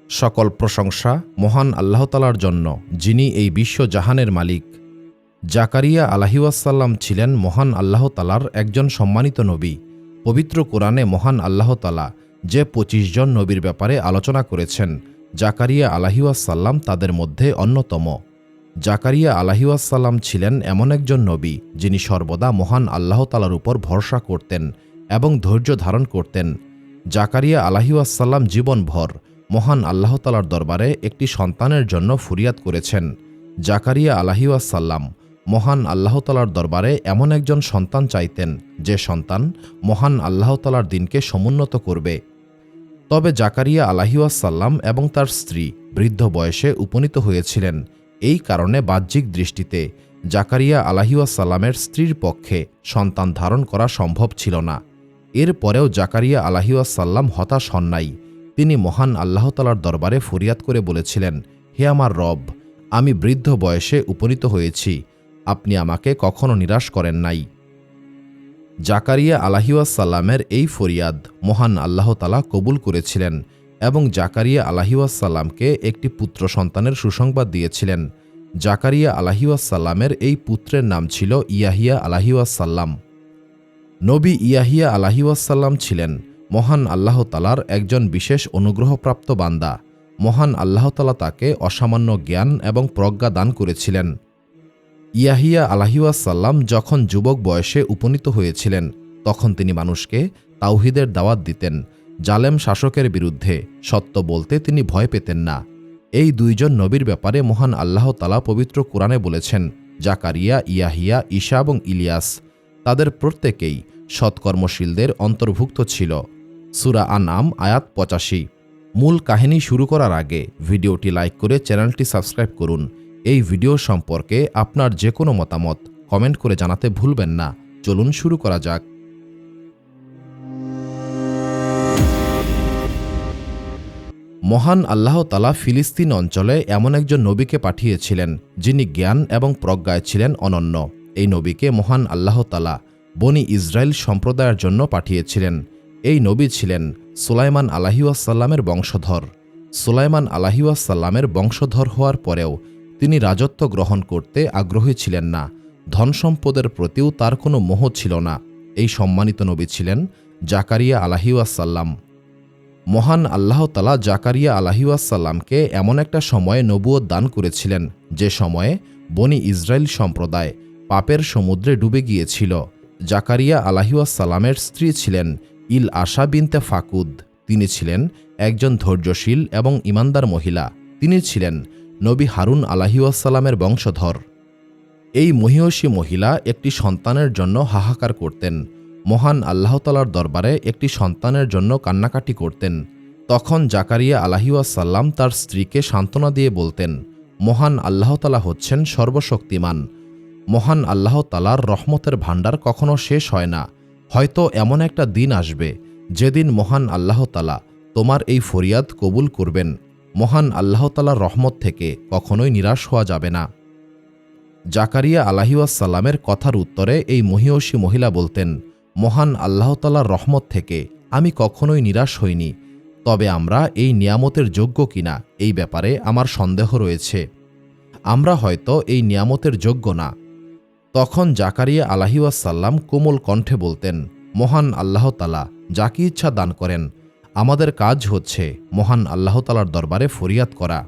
সকল প্রশংসা মহান আল্লাহ তাআলার জন্য, যিনি এই বিশ্বজাহানের মালিক। জাকারিয়া আলাইহিসসালাম ছিলেন মহান আল্লাহ তাআলার একজন সম্মানিত নবী। পবিত্র কোরআনে মহান আল্লাহ তাআলা যে ২৫ জন নবীর ব্যাপারে আলোচনা করেছেন, জাকারিয়া আলাইহিসসালাম তাদের মধ্যে অন্যতম। জাকারিয়া আলাইহিসসালাম ছিলেন এমন একজন নবী যিনি সর্বদা মহান আল্লাহ তাআলার উপর ভরসা করতেন এবং ধৈর্য ধারণ করতেন। জাকারিয়া আলাইহিসসালাম জীবনভর মহান আল্লাহ তাআলার দরবারে একটি সন্তানের জন্য ফরিয়াদ করেছেন। জাকারিয়া আলাইহিসসালাম মহান আল্লাহ তাআলার দরবারে এমন একজন সন্তান চাইতেন যে সন্তান মহান আল্লাহ তাআলার দ্বীনকে সমুন্নত করবে। তবে জাকারিয়া আলাইহিসসালাম এবং তার স্ত্রী বৃদ্ধ বয়সে উপনীত হয়েছিলেন। এই কারণে বাহ্যিক দৃষ্টিতে জাকারিয়া আলাইহিসসালামের স্ত্রীর পক্ষে সন্তান ধারণ করা সম্ভব ছিল না। এরপরেও জাকারিয়া আলাইহিসসালাম হতাশ হন নাই। তিনি মহান আল্লাহ তাআলার দরবারে ফরিয়াদ করে বলেছিলেন, হে আমার রব, আমি বৃদ্ধ বয়সে উপনীত হয়েছি, আপনি আমাকে কখনো নিরাশ করেন নাই। জাকারিয়া আলাইহিসসালামের এই ফরিয়াদ মহান আল্লাহ তাআলা কবুল করেছিলেন এবং জাকারিয়া আলাইহিসসালামকে একটি পুত্র সন্তানের সুসংবাদ দিয়েছিলেন। জাকারিয়া আলাইহিসসালামের এই পুত্রের নাম ছিল ইয়াহিয়া আলাইহিসসালাম। নবী ইয়াহিয়া আলাইহিসসালাম ছিলেন মহান আল্লাহ তাআলার একজন বিশেষ অনুগ্রহপ্রাপ্ত বান্দা। মহান আল্লাহ তাআলা তাকে অসামান্য জ্ঞান এবং প্রজ্ঞা দান করেছিলেন। ইয়াহিয়া আলাইহিসসালাম যখন যুবক বয়সে উপনীত হয়েছিলেন, তখন তিনি মানুষকে তাওহীদের দাওয়াত দিতেন। জালেম শাসকের বিরুদ্ধে সত্য বলতে তিনি ভয় পেতেন না। এই দুইজন নবীর ব্যাপারে মহান আল্লাহ তাআলা পবিত্র কোরআনে বলেছেন, জাকারিয়া, ইয়াহিয়া, ঈসা এবং ইলিয়াস তাদের প্রত্যেকেই সৎকর্মশীলদের অন্তর্ভুক্ত ছিল। সূরা আনআম আয়াত ৮৫। মূল কাহিনী শুরু করার আগে ভিডিওটি লাইক করে চ্যানেলটি সাবস্ক্রাইব করুন। এই ভিডিও সম্পর্কে আপনার যে কোনো মতামত কমেন্ট করে জানাতে ভুলবেন না। চলুন শুরু করা যাক। মহান আল্লাহ তাআলা ফিলিস্তিন অঞ্চলে এমন একজন নবীকে পাঠিয়েছিলেন যিনি জ্ঞান এবং প্রজ্ঞায় ছিলেন অনন্য। এই নবীকে মহান আল্লাহ তাআলা বনি ইসরাইল সম্প্রদায়ের জন্য পাঠিয়েছিলেন। এই নবী ছিলেন সুলাইমান আলাইহিসসালামের বংশধর। সুলাইমান আলাইহিসসালামের বংশধর হওয়ার পরেও তিনি রাজত্ব গ্রহণ করতে আগ্রহী ছিলেন না। ধন সম্পদের প্রতিও তার কোনো মোহ ছিল না। এই সম্মানিত নবী ছিলেন জাকারিয়া আলাইহিসসালাম। মহান আল্লাহ তাআলা জাকারিয়া আলাইহিসসালামকে এমন একটা সময়ে নবুয়ত দান করেছিলেন যে সময়ে বনি ইসরাইল সম্প্রদায় পাপের সমুদ্রে ডুবে গিয়েছিল। জাকারিয়া আলাইহিসসালামের স্ত্রী ছিলেন ইল আশা বিনতে ফাকুদ। তিনি ছিলেন একজন ধৈর্যশীল এবং ঈমানদার মহিলা। তিনি ছিলেন নবী হারুন আলাইহিসসালামের বংশধর। এই মহিয়সী মহিলা একটি সন্তানের জন্য হাহাকার করতেন। মহান আল্লাহ তাআলার দরবারে একটি সন্তানের জন্য কান্নাকাটি করতেন। তখন জাকারিয়া আলাইহিসসালাম তার স্ত্রীকে সান্ত্বনা দিয়ে বলতেন, মহান আল্লাহ তাআলা হচ্ছেন সর্বশক্তিমান। মহান আল্লাহ তাআলার রহমতের ভাণ্ডার কখনো শেষ হয় না। হয়তো এমন একটা দিন আসবে যেদিন মহান আল্লাহ তাআলা তোমার এই ফরিয়াদ কবুল করবেন। মহান আল্লাহ তাআলার রহমত থেকে কখনোই নিরাশ হওয়া যাবে না। জাকারিয়া আলাইহিসসালামের কথার উত্তরে এই মহিয়সী মহিলা বলতেন, মহান আল্লাহ তাআলার রহমত থেকে আমি কখনোই নিরাশ হইনি, তবে আমরা এই নিয়ামতের যোগ্য কিনা এই ব্যাপারে আমার সন্দেহ রয়েছে। আমরা হয়তো এই নিয়ামতের যোগ্য না। তখন জাকারিয়া আলাইহিসসালাম কোমল কণ্ঠে বলতেন, মহান আল্লাহ তাআলা যাকে ইচ্ছা দান করেন। আমাদের কাজ হচ্ছে মহান আল্লাহ তাআলার দরবারে ফরিয়াদ করা।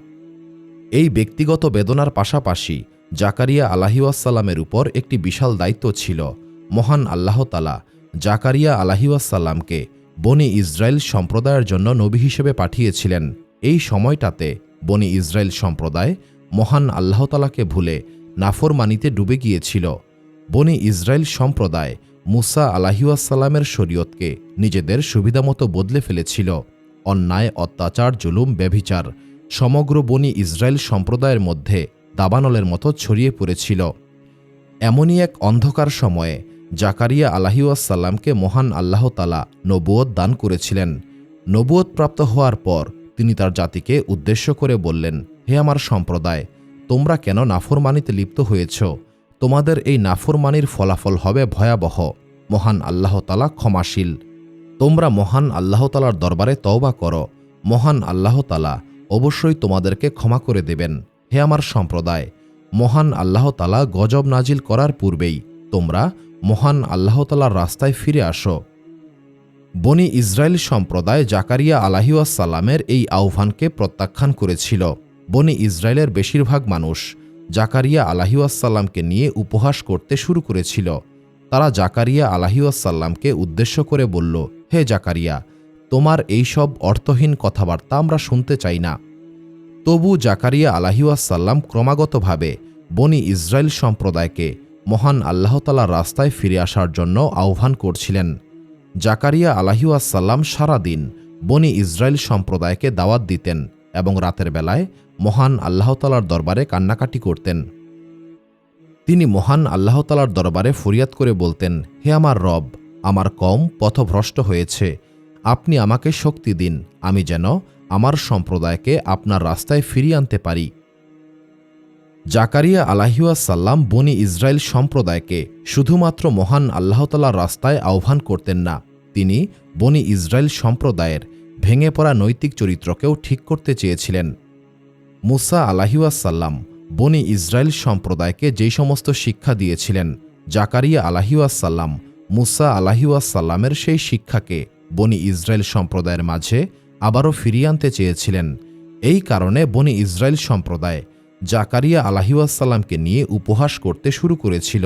এই ব্যক্তিগত বেদনার পাশাপাশি জাকারিয়া আলাইহিসসালামের উপর একটি বিশাল দায়িত্ব ছিল। মহান আল্লাহ তাআলা জাকারিয়া আলাইহিসসালামকে বনি ইসরাইল সম্প্রদায়ের জন্য নবী হিসেবে পাঠিয়েছিলেন। এই সময়টাতে বনি ইসরাইল সম্প্রদায় মহান আল্লাহ তাআলাকে ভুলে নাফরমানিতে ডুবে গিয়েছিল। বনি ইসরাইল সম্প্রদায় মুসা আলাইহিসসালামের শরীয়তকে নিজেদের সুবিধামতো বদলে ফেলেছিল। অন্যায়, অত্যাচার, জুলুম, ব্যভিচার সমগ্র বনি ইসরাইল সম্প্রদায়ের মধ্যে দাবানলের মতো ছড়িয়ে পড়েছিল। এমনই এক অন্ধকার সময়ে জাকারিয়া আলাইহিসসালামকে মহান আল্লাহ তাআলা নবুয়ত দান করেছিলেন। নবুয়ত প্রাপ্ত হওয়ার পর তিনি তার জাতিকে উদ্দেশ্য করে বললেন, হে আমার সম্প্রদায়, তোমরা কেন নাফরমানিতে লিপ্ত হয়েছ? তোমাদের এই নাফরমানির ফলাফল হবে ভয়াবহ। মহান আল্লাহ তাআলা ক্ষমাশীল। তোমরা মহান আল্লাহ তাআলার দরবারে তওবা করো। মহান আল্লাহ তাআলা অবশ্যই তোমাদেরকে ক্ষমা করে দেবেন। হে আমার সম্প্রদায়, মহান আল্লাহ তাআলা গজব নাজিল করার পূর্বেই তোমরা মহান আল্লাহ তাআলার রাস্তায় ফিরে আসো। বনি ইসরায়েল সম্প্রদায় জাকারিয়া আলাইহিসসালামের এই আহ্বানকে প্রত্যাখ্যান করেছিল। বনি ইসরায়েলের বেশিরভাগ মানুষ জাকারিয়া আলাইহিসসালামকে নিয়ে উপহাস করতে শুরু করেছিল। তারা জাকারিয়া আলাইহিসসালামকে উদ্দেশ্য করে বলল, হে জাকারিয়া, তোমার এইসব অর্থহীন কথাবার্তা আমরা শুনতে চাই না। তবু জাকারিয়া আলাইহিসসালাম ক্রমাগতভাবে বনি ইসরায়েল সম্প্রদায়কে মহান আল্লাহ তাআলার রাস্তায় ফিরে আসার জন্য আহ্বান করছিলেন। জাকারিয়া আলাইহিসসালাম সারা দিন বনি ইসরায়েল সম্প্রদায়কে দাওয়াত দিতেন এবং রাতের বেলায় মহান আল্লাহ তাআলার দরবারে কান্নাকাটি করতেন। তিনি মহান আল্লাহ তাআলার দরবারে ফরিয়াদ করে বলতেন, হে আমার রব, আমার কওম পথভ্রষ্ট হয়েছে, আপনি আমাকে শক্তি দিন, আমি যেন আমার সম্প্রদায়কে আপনার রাস্তায় ফিরিয়ে আনতে পারি। জাকারিয়া আলাইহিসসালাম বনি ইসরায়েল সম্প্রদায়কে শুধুমাত্র মহান আল্লাহ তাআলার রাস্তায় আহ্বান করতেন না, তিনি বনি ইসরায়েল সম্প্রদায়ের ভেঙে পড়া নৈতিক চরিত্রকেও ঠিক করতে চেয়েছিলেন। মুসা আলাইহিসসালাম বনি ইসরায়েল সম্প্রদায়কে যেই সমস্ত শিক্ষা দিয়েছিলেন, জাকারিয়া আলাইহিসসালাম মুসা আলাইহিসসালামের সেই শিক্ষাকে বনি ইসরায়েল সম্প্রদায়ের মাঝে আবারও ফিরিয়ে আনতে চেয়েছিলেন। এই কারণে বনি ইসরায়েল সম্প্রদায় জাকারিয়া আলাইহিসসালামকে নিয়ে উপহাস করতে শুরু করেছিল।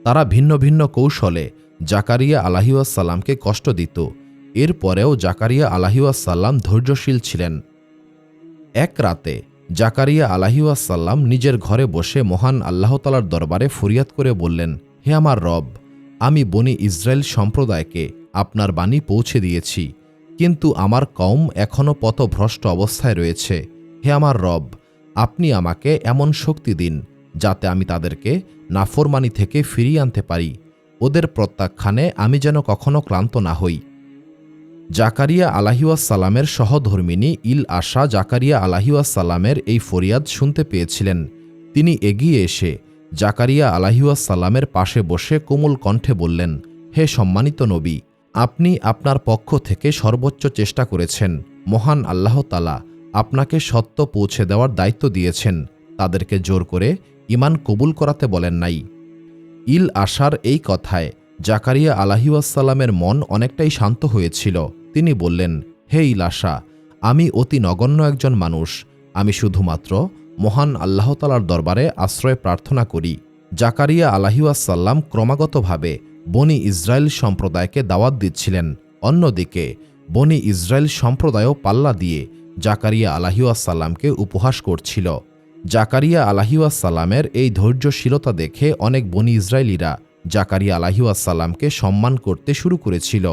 তারা ভিন্ন ভিন্ন কৌশলে জাকারিয়া আলাইহিসসালামকে কষ্ট দিত। এরপরেও জাকারিয়া আলাইহিসসালাম ধৈর্যশীল ছিলেন। এক রাতে জাকারিয়া আলাইহিসসালাম নিজের ঘরে বসে মহান আল্লাহ তাআলার দরবারে ফরিয়াদ করে বললেন, হে আমার রব, আমি বনি ইসরায়েল সম্প্রদায়কে আপনার বাণী পৌঁছে দিয়েছি, কিন্তু আমার কওম এখনও পথভ্রষ্ট অবস্থায় রয়েছে। হে আমার রব, আপনি আমাকে এমন শক্তি দিন যাতে আমি তাদেরকে নাফরমানি থেকে ফিরিয়ে আনতে পারি। ওদের প্রত্যাখ্যানে আমি যেন কখনো ক্লান্ত না হই। জাকারিয়া আলাইহিসসালামের সহধর্মিনী ইল আশা জাকারিয়া আলাইহিসসালামের এই ফরিয়াদ শুনতে পেয়েছিলেন। তিনি এগিয়ে এসে জাকারিয়া আলাইহিসসালামের পাশে বসে কোমল কণ্ঠে বললেন, হে সম্মানিত নবী, আপনি আপনার পক্ষ থেকে সর্বোচ্চ চেষ্টা করেছেন। মহান আল্লাহ তাআলা আপনাকে সত্য পৌঁছে দেওয়ার দায়িত্ব দিয়েছেন, তাদেরকে জোর করে ঈমান কবুল করাতে বলেন নাই। ইল আশার এই কথায় জাকারিয়া আলাইহিসসালামের মন অনেকটাই শান্ত হয়েছিল। তিনি বললেন, হে ইল আশা, আমি অতি নগণ্য একজন মানুষ, আমি শুধুমাত্র মহান আল্লাহ তাআলার দরবারে আশ্রয় প্রার্থনা করি। জাকারিয়া আলাইহিসসালাম ক্রমাগতভাবে বনি ইসরায়েল সম্প্রদায়কে দাওয়াত দিচ্ছিলেন। অন্যদিকে বনি ইসরায়েল সম্প্রদায়ও পাল্লা দিয়ে জাকারিয়া আলাইহিসসালামকে উপহাস করছিল। জাকারিয়া আলাইহিসসালামের এই ধৈর্যশীলতা দেখে অনেক বনি ইসরায়েলিরা জাকারিয়া আলাইহিসসালামকে সম্মান করতে শুরু করেছিল।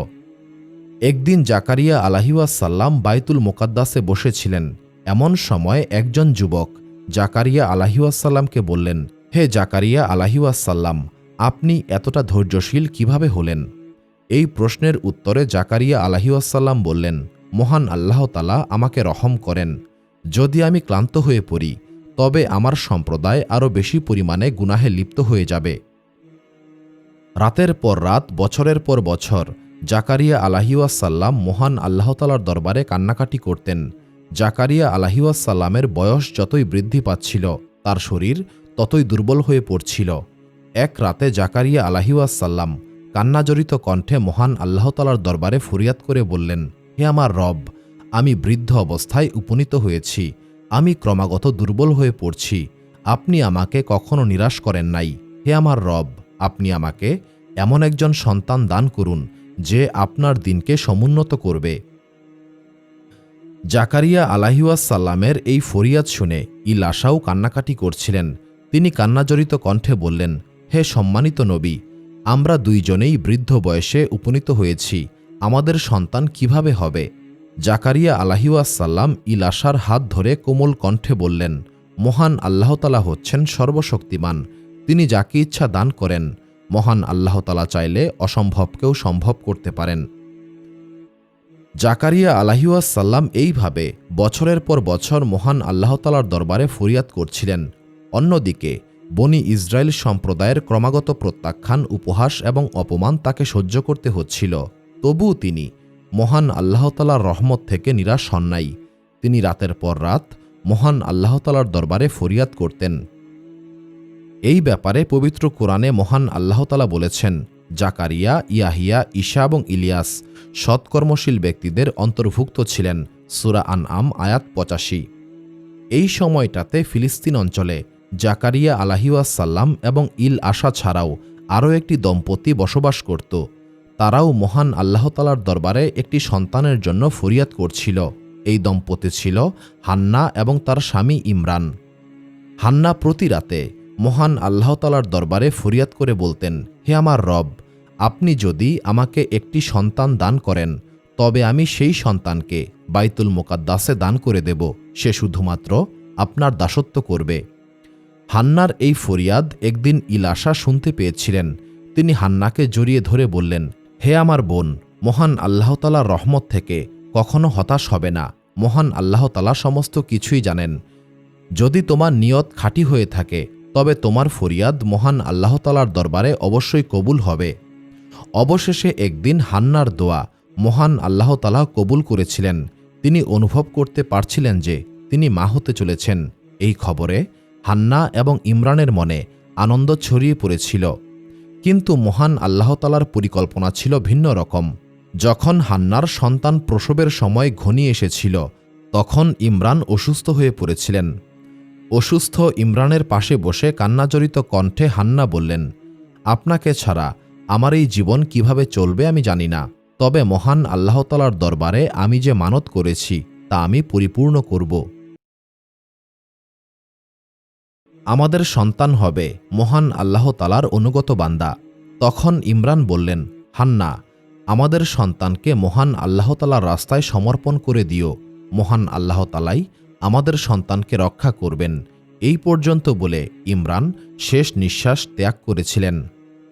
একদিন জাকারিয়া আলাইহিসসালাম বাইতুল মুকাদ্দাসে বসেছিলেন। এমন সময় একজন যুবক জাকারিয়া আলাইহিসসালামকে বললেন, হে জাকারিয়া আলাইহিসসালাম, আপনি এতটা ধৈর্যশীল কিভাবে হলেন? এই প্রশ্নের উত্তরে জাকারিয়া আলাইহিসসালাম বললেন, মহান আল্লাহ তাআলা আমাকে রহম করেন। যদি আমি ক্লান্ত হয়ে পড়ি, তবে আমার সম্প্রদায় আরও বেশি পরিমাণে গুনাহে লিপ্ত হয়ে যাবে। রাতের পর রাত, বছরের পর বছর জাকারিয়া আলাইহিসসালাম মহান আল্লাহ তাআলার দরবারে কান্নাকাটি করতেন। জাকারিয়া আলাইহিসসালামের বয়স যতই বৃদ্ধি পাচ্ছিল, তার শরীর ততই দুর্বল হয়ে পড়ছিল। এক রাতে জাকারিয়া আলাইহিসসালাম কান্নাজড়িত কণ্ঠে মহান আল্লাহ তাআলার দরবারে ফরিয়াদ করে বললেন, হে আমার রব, আমি বৃদ্ধ অবস্থায় উপনীত হয়েছি, আমি ক্রমাগত দুর্বল হয়ে পড়ছি, আপনি আমাকে কখনো নিরাশ করেন নাই। হে আমার রব, আপনি আমাকে এমন একজন সন্তান দান করুন যে আপনার দিনকে সমুন্নত করবে। জাকারিয়া আলাইহিসসালামের এই ফরিয়াদ শুনে ইল আশাও কান্নাকাটি করছিলেন। তিনি কান্নাজড়িত কণ্ঠে বললেন, হে সম্মানিত নবী, আমরা দুইজনেই বৃদ্ধ বয়সে উপনীত হয়েছি, আমাদের সন্তান কিভাবে হবে? জাকারিয়া আলাইহিসসালাম ইল আশার হাত ধরে কোমল কণ্ঠে বললেন, মহান আল্লাহ তাআলা হচ্ছেন সর্বশক্তিমান, তিনি যাকে ইচ্ছা দান করেন। মহান আল্লাহ তাআলা চাইলে অসম্ভবকেও সম্ভব করতে পারেন। জাকারিয়া আলাইহিসসালাম এইভাবে বছরের পর বছর মহান আল্লাহ তাআলার দরবারে ফরিয়াদ করছিলেন। অন্যদিকে বনি ইসরায়েল সম্প্রদায়ের ক্রমাগত প্রত্যাখ্যান, উপহাস এবং অপমান তাকে সহ্য করতে হচ্ছিল। তবুও তিনি মহান আল্লাহ তাআলার রহমত থেকে নিরাশ হন নাই। তিনি রাতের পর রাত মহান আল্লাহ তাআলার দরবারে ফরিয়াদ করতেন। এই ব্যাপারে পবিত্র কোরআনে মহান আল্লাহ তাআলা বলেছেন, জাকারিয়া, ইয়াহিয়া, ঈসা এবং ইলিয়াস সৎকর্মশীল ব্যক্তিদের অন্তর্ভুক্ত ছিলেন। সূরা আনআম আয়াত ৮৫। এই সময়টাতে ফিলিস্তিন অঞ্চলে জাকারিয়া আলাইহিসসালাম এবং ইল আশা ছাড়াও আরও একটি দম্পতি বসবাস করত। তারাও মহান আল্লাহ তাআলার দরবারে একটি সন্তানের জন্য ফরিয়াদ করছিল। এই দম্পতি ছিল হান্না এবং তার স্বামী ইমরান। হান্না প্রতি রাতে মহান আল্লাহ তাআলার দরবারে ফরিয়াদ করে বলতেন, হে আমার রব, আপনি যদি আমাকে একটি সন্তান দান করেন তবে আমি সেই সন্তানকে বাইতুল মুকাদ্দাসে দান করে দেব। সে শুধুমাত্র আপনার দাসত্ব করবে। হান্নার এই ফরিয়াদ একদিন ইলাশা শুনতে পেয়েছিলেন। তিনি হান্নাকে জড়িয়ে ধরে বললেন, হে আমার বোন, মহান আল্লাহ তাআলার রহমত থেকে কখনো হতাশ হবে না। মহান আল্লাহ তাআলা সমস্ত কিছুই জানেন। যদি তোমার নিয়ত খাঁটি হয়ে থাকে তবে তোমার ফরিয়াদ মহান আল্লাহ তাআলার দরবারে অবশ্যই কবুল হবে। অবশেষে একদিন হান্নার দোয়া মহান আল্লাহ তাআলা কবুল করেছিলেন। তিনি অনুভব করতে পারছিলেন যে তিনি মা হতে চলেছেন। এই খবরে হান্না এবং ইমরানের মনে আনন্দ ছড়িয়ে পড়েছিল। কিন্তু মহান আল্লাহ তাআলার পরিকল্পনা ছিল ভিন্ন রকম। যখন হান্নার সন্তান প্রসবের সময় ঘনিয়ে এসেছিল তখন ইমরান অসুস্থ হয়ে পড়েছিলেন। অসুস্থ ইমরানের পাশে বসে কান্নাজড়িত কণ্ঠে হান্না বললেন, আপনাকে ছাড়া আমার এই জীবন কিভাবে চলবে আমি জানি না, তবে মহান আল্লাহ তাআলার দরবারে আমি যে মানত করেছি তা আমি পরিপূর্ণ করব। আমাদের সন্তান হবে মহান আল্লাহ তাআলার অনুগত বান্দা। তখন ইমরান বললেন, হান্না, আমাদের সন্তানকে মহান আল্লাহ তাআলার রাস্তায় সমর্পণ করে দিও। মহান আল্লাহ তাআলাই আমাদের সন্তানকে রক্ষা করবেন। এই পর্যন্ত বলে ইমরান শেষ নিঃশ্বাস ত্যাগ করেছিলেন।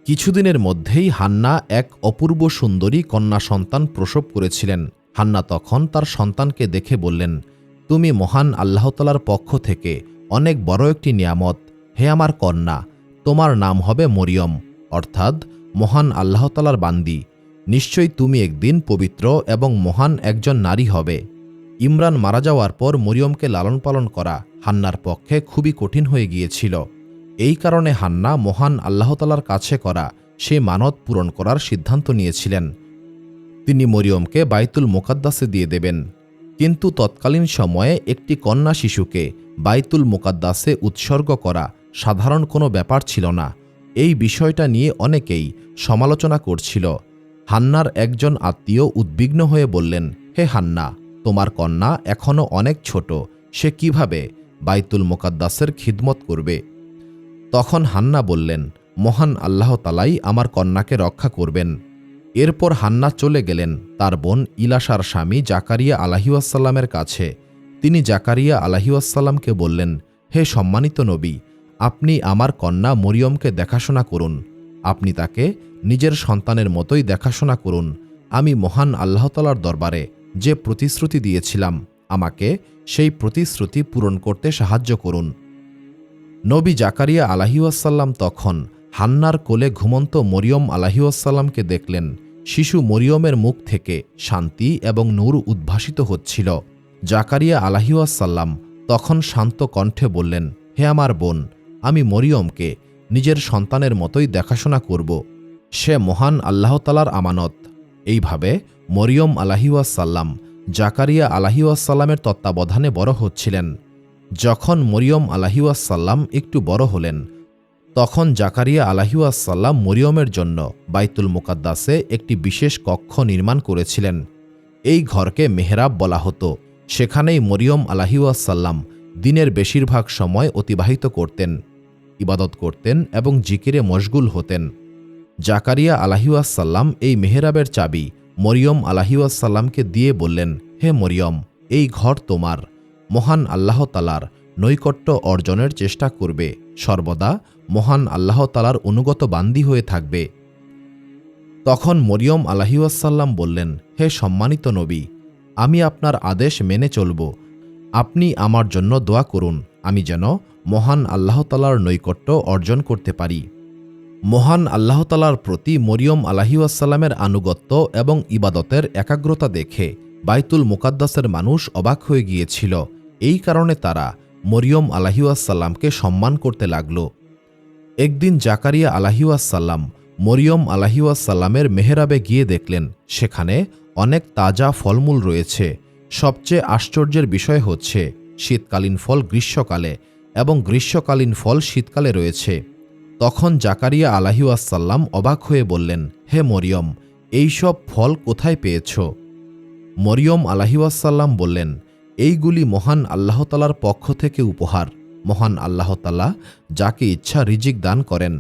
কিছুদিনের মধ্যেই হান্না এক অপূর্ব সুন্দরী কন্যা সন্তান প্রসব করেছিলেন। হান্না তখন তার সন্তানকে দেখে বললেন, তুমি মহান আল্লাহ তাআলার পক্ষ থেকে অনেক বড় একটি নিয়ামত। হে আমার কন্যা, তোমার নাম হবে মরিয়ম, অর্থাৎ মহান আল্লাহ তাআলার বান্দি। নিশ্চয়ই তুমি একদিন পবিত্র এবং মহান একজন নারী হবে। ইমরান মারা যাওয়ার পর মরিয়মকে লালন পালন করা হান্নার পক্ষে খুবই কঠিন হয়ে গিয়েছিল। এই কারণে হান্না মহান আল্লাহ তাআলার কাছে করা সে মানত পূরণ করার সিদ্ধান্ত নিয়েছিলেন। তিনি মরিয়মকে বাইতুল মুকাদ্দাসে দিয়ে দেবেন। কিন্তু তৎকালীন সময়ে একটি কন্যা শিশুকে বাইতুল মুকাদ্দাসে উৎসর্গ করা সাধারণ কোনো ব্যাপার ছিল না। এই বিষয়টা নিয়ে অনেকেই সমালোচনা করছিল। হান্নার একজন আত্মীয় উদ্বিগ্ন হয়ে বললেন, হে হান্না, তোমার কন্যা এখনও অনেক ছোট, সে কিভাবে বাইতুল মুকাদ্দাসের খিদমত করবে? তখন হান্না বললেন, মহান আল্লাহ তাআলাই আমার কন্যাকে রক্ষা করবেন। এরপর হান্না চলে গেলেন তার বোন ইলাশার স্বামী জাকারিয়া আলাইহিসসালামের কাছে। তিনি জাকারিয়া আলাইহিসসালামকে বললেন, হে সম্মানিত নবী, আপনি আমার কন্যা মরিয়মকে দেখাশোনা করুন। আপনি তাকে নিজের সন্তানের মতোই দেখাশোনা করুন। আমি মহান আল্লাহ তাআলার দরবারে যে প্রতিশ্রুতি দিয়েছিলাম, আমাকে সেই প্রতিশ্রুতি পূরণ করতে সাহায্য করুন। নবী জাকারিয়া আলাইহিসসালাম তখন হান্নার কোলে ঘুমন্ত মরিয়ম আলাইহিসসালামকে দেখলেন। শিশু মরিয়মের মুখ থেকে শান্তি এবং নূর উদ্ভাসিত হচ্ছিল। জাকারিয়া আলাইহিসসালাম তখন শান্ত কণ্ঠে বললেন, হে আমার বোন, আমি মরিয়মকে নিজের সন্তানের মতোই দেখাশোনা করব। সে মহান আল্লাহ তাআলার আমানত। এইভাবে মরিয়ম আলাইহিসসালাম জাকারিয়া আলাইহিসসালামের তত্ত্বাবধানে বড় হচ্ছিলেন। যখন মরিয়ম আলাইহিসসালাম একটু বড় হলেন তখন জাকারিয়া আলাইহিসসালাম মরিয়মের জন্য বাইতুল মুকাদ্দাসে একটি বিশেষ কক্ষ নির্মাণ করেছিলেন। এই ঘরকে মেহরাব বলা হতো। সেখানেই মরিয়ম আলাইহিসসালাম দিনের বেশিরভাগ সময় অতিবাহিত করতেন, ইবাদত করতেন এবং জিকিরে মশগুল হতেন। জাকারিয়া আলাইহিসসালাম এই মেহরাবের চাবি মরিয়ম আলাইহিসসালামকে দিয়ে বললেন, হে মরিয়ম, এই ঘর তোমার। মহান আল্লাহ তাআলার নৈকট্য অর্জনের চেষ্টা করবে, সর্বদা মহান আল্লাহ তাআলার অনুগত বান্দি হয়ে থাকবে। তখন মরিয়ম আলাইহিসসালাম বললেন, হে সম্মানিত নবী, আমি আপনার আদেশ মেনে চলব। আপনি আমার জন্য দোয়া করুন, আমি যেন মহান আল্লাহ তাআলার নৈকট্য অর্জন করতে পারি। মহান আল্লাহ তাআলার প্রতি মরিয়ম আলাইহিসসালামের আনুগত্য এবং ইবাদতের একাগ্রতা দেখে বাইতুল মুকাদ্দাসের মানুষ অবাক হয়ে গিয়েছিল। এই কারণে তারা মরিয়ম আলাইহিসসালামকে সম্মান করতে লাগল। একদিন জাকারিয়া আলাইহিসসালাম মরিয়ম আলাইহিসসালামের মেহরাবে গিয়ে দেখলেন সেখানে অনেক তাজা ফলমূল রয়েছে। সবচেয়ে আশ্চর্যের বিষয় হচ্ছে শীতকালীন ফল গ্রীষ্মকালে এবং গ্রীষ্মকালীন ফল শীতকালে রয়েছে। তখন জাকারিয়া আলাইহিসসালাম অবাক হয়ে বললেন, হে মরিয়ম, এইসব ফল কোথায় পেয়েছ? মরিয়ম আলাইহিসসালাম বললেন, এইগুলি মহান আল্লাহ তাআলার পক্ষ থেকে উপহার। মহান আল্লাহ তাআলা যাকে ইচ্ছা রিজিক দান করেন।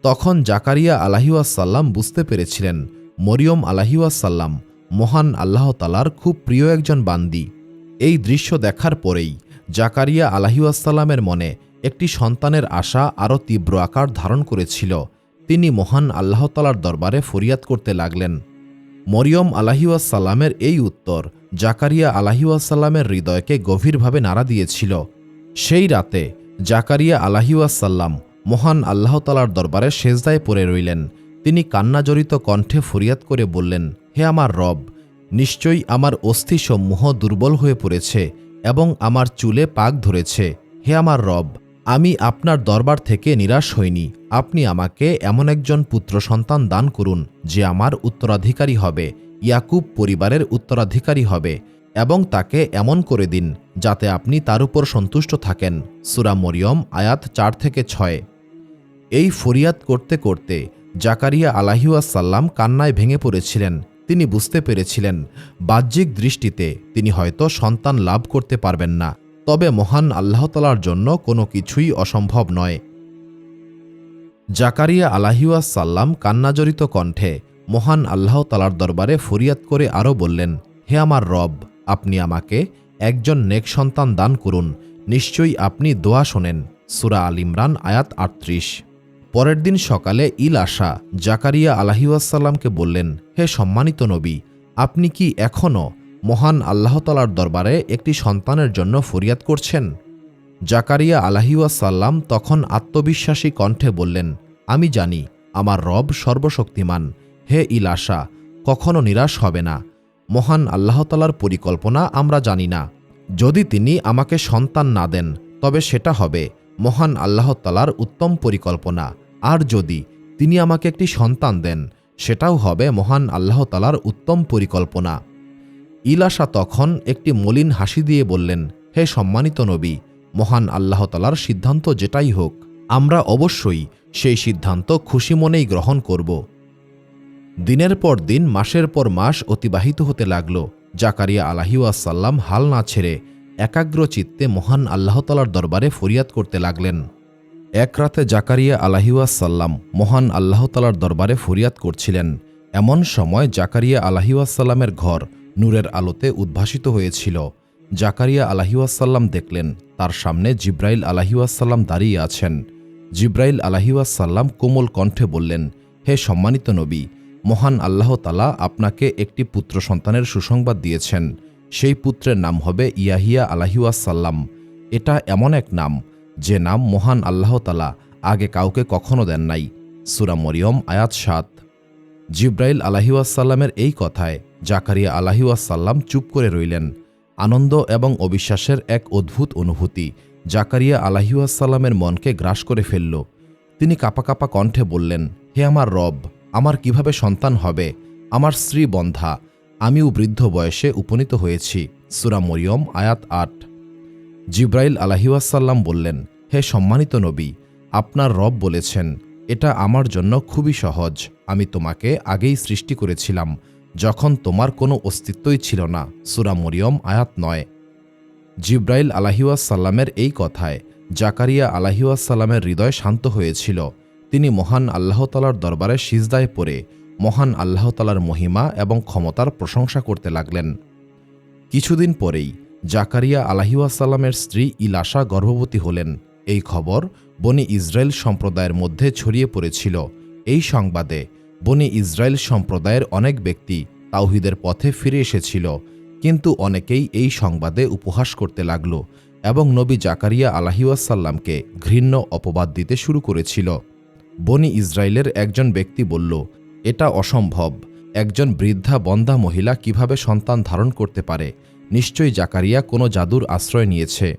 তখন জাকারিয়া আলাইহিসসালাম বুঝতে পেরেছিলেন মরিয়ম আলাইহিসসালাম মহান আল্লাহ তাআলার খুব প্রিয় একজন বান্দি। এই দৃশ্য দেখার পরেই জাকারিয়া আলাইহিসসালামের মনে একটি সন্তানের আশা আরও তীব্র আকার ধারণ করেছিল। তিনি মহান আল্লাহ তাআলার দরবারে ফরিয়াদ করতে লাগলেন। মরিয়ম আলাইহিসসালামের এই উত্তর জাকারিয়া আলাইহিসসালামের হৃদয়কে গভীরভাবে নাড়া দিয়েছিল। সেই রাতে জাকারিয়া আলাইহিসসালাম মহান আল্লাহ তাআলার দরবারে সেজদায় পড়ে রইলেন। তিনি কান্নাজড়িত কণ্ঠে ফরিয়াদ করে বললেন, হে আমার রব, নিশ্চয়ই আমার অস্থিসমূহ দুর্বল হয়ে পড়েছে এবং আমার চুলে পাক ধরেছে। হে আমার রব, আমি আপনার দরবার থেকে নিরাশ হইনি। আপনি আমাকে এমন একজন পুত্র সন্তান দান করুন যে আমার উত্তরাধিকারী হবে, ইয়াকুব পরিবারের উত্তরাধিকারী হবে, এবং তাকে এমন করে দিন যাতে আপনি তার উপর সন্তুষ্ট থাকেন। সূরা মরিয়ম আয়াত 4-6। এই ফরিয়াদ করতে করতে জাকারিয়া আলাইহিসসালাম কান্নায় ভেঙে পড়েছিলেন। তিনি বুঝতে পেরেছিলেন বাহ্যিক দৃষ্টিতে তিনি হয়তো সন্তান লাভ করতে পারবেন না, তবে মহান আল্লাহ তাআলার জন্য কোনো কিছুই অসম্ভব নয়। জাকারিয়া আলাইহিসসালাম কান্নাজড়িত কণ্ঠে মহান আল্লাহ তাআলার দরবারে ফরিয়াদ করে আরও বললেন, হে আমার রব, আপনি আমাকে একজন নেক সন্তান দান করুন। নিশ্চয়ই আপনি দোয়া শোনেন। সূরা আল ইমরান আয়াত 38। পরের দিন সকালে ইলাশা জাকারিয়া আলাইহিসসালামকে বললেন, হে সম্মানিত নবী, আপনি কি এখনও মহান আল্লাহ তাআলার দরবারে একটি সন্তানের জন্য ফরিয়াদ করছেন? জাকারিয়া আলাইহিসসালাম তখন আত্মবিশ্বাসী কণ্ঠে বললেন, আমি জানি আমার রব সর্বশক্তিমান। হে ইলাশা, কখনো নিরাশ হবে না। মহান আল্লাহ তাআলার পরিকল্পনা আমরা জানি না। যদি তিনি আমাকে সন্তান না দেন তবে সেটা হবে মহান আল্লাহ তাআলার উত্তম পরিকল্পনা, আর যদি তিনি আমাকে একটি সন্তান দেন সেটাও হবে মহান আল্লাহ তাআলার উত্তম পরিকল্পনা। ইলাশা তখন একটি মলিন হাসি দিয়ে বললেন, হে সম্মানিত নবী, মহান আল্লাহ তাআলার সিদ্ধান্ত যেটাই হোক, আমরা অবশ্যই সেই সিদ্ধান্ত খুশি মনেই গ্রহণ করব। দিনের পর দিন, মাসের পর মাস অতিবাহিত হতে লাগল। জাকারিয়া আলাইহিসসালাম হাল না ছেড়ে একাগ্র চিত্তে মহান আল্লাহ তাআলার দরবারে ফরিয়াদ করতে লাগলেন। এক রাতে জাকারিয়া আলাইহিসসালাম মহান আল্লাহ তাআলার দরবারে ফরিয়াদ করছিলেন। এমন সময় জাকারিয়া আলাইহিসসালামের ঘর নূরের আলোতে উদ্ভাসিত হয়েছিল। জাকারিয়া আলাইহিসসালাম দেখলেন তার সামনে জিব্রাইল আলাইহিসসালাম দাঁড়িয়ে আছেন। জিব্রাইল আলাইহিসসালাম কোমল কণ্ঠে বললেন, হে সম্মানিত নবী, মহান আল্লাহ তাআলা আপনাকে একটি পুত্র সন্তানের সুসংবাদ দিয়েছেন। সেই পুত্রের নাম হবে ইয়াহিয়া আলাইহিসসালাম। এটা এমন এক নাম যে নাম মহান আল্লাহ তাআলা আগে কাউকে কখনো দেন নাই। সূরা মরিয়ম আয়াত 7। জিব্রাইল আলাইহিসসালামের এই কথায় জাকারিয়া আলাইহিসসালাম চুপ করে রইলেন। আনন্দ এবং অবিশ্বাসের এক অদ্ভুত অনুভূতি জাকারিয়া আলাইহিসসালামের মনকে গ্রাস করে ফেলল। তিনি কাঁপা কাঁপা কণ্ঠে বললেন, হে আমার রব, আমার কিভাবে সন্তান হবে? আমার স্ত্রী বন্ধ্যা, আমিও বৃদ্ধ বয়সে উপনীত হয়েছি। সূরা মরিয়ম আয়াত 8। জিব্রাইল আলাইহিসসালাম বললেন, হে সম্মানিত নবী, আপনার রব বলেছেন, এটা আমার জন্য খুবই সহজ। আমি তোমাকে আগেই সৃষ্টি করেছিলাম যখন তোমার কোনো অস্তিত্বই ছিল না। সূরা মরিয়ম আয়াত 9। জিব্রাইল আলাইহিসসালামের এই কথায় জাকারিয়া আলাইহিসসালামের হৃদয় শান্ত হয়েছিল। তিনি মহান আল্লাহ তাআলার দরবারে সিজদায় পড়ে মহান আল্লাহ তাআলার মহিমা এবং ক্ষমতার প্রশংসা করতে লাগলেন। কিছুদিন পরেই জাকারিয়া আলাইহিসসালামের স্ত্রী ইলাশা গর্ভবতী হলেন। এই খবর বনি ইসরায়েল সম্প্রদায়ের মধ্যে ছড়িয়ে পড়েছিল। এই সংবাদে বনি ইসরায়েল সম্প্রদায়ের অনেক ব্যক্তি তাওহীদের পথে ফিরে এসেছিল, কিন্তু অনেকেই এই সংবাদে উপহাস করতে লাগল এবং নবী জাকারিয়া আলাইহিসসালামকে ঘৃণ্য অপবাদ দিতে শুরু করেছিল। বনি ইসরায়েলের একজন ব্যক্তি বলল, এটা অসম্ভব, একজন বৃদ্ধা বন্ধ্যা মহিলা কিভাবে সন্তান ধারণ করতে পারে? নিশ্চয়ই জাকারিয়া কোনো জাদুর আশ্রয় নিয়েছে।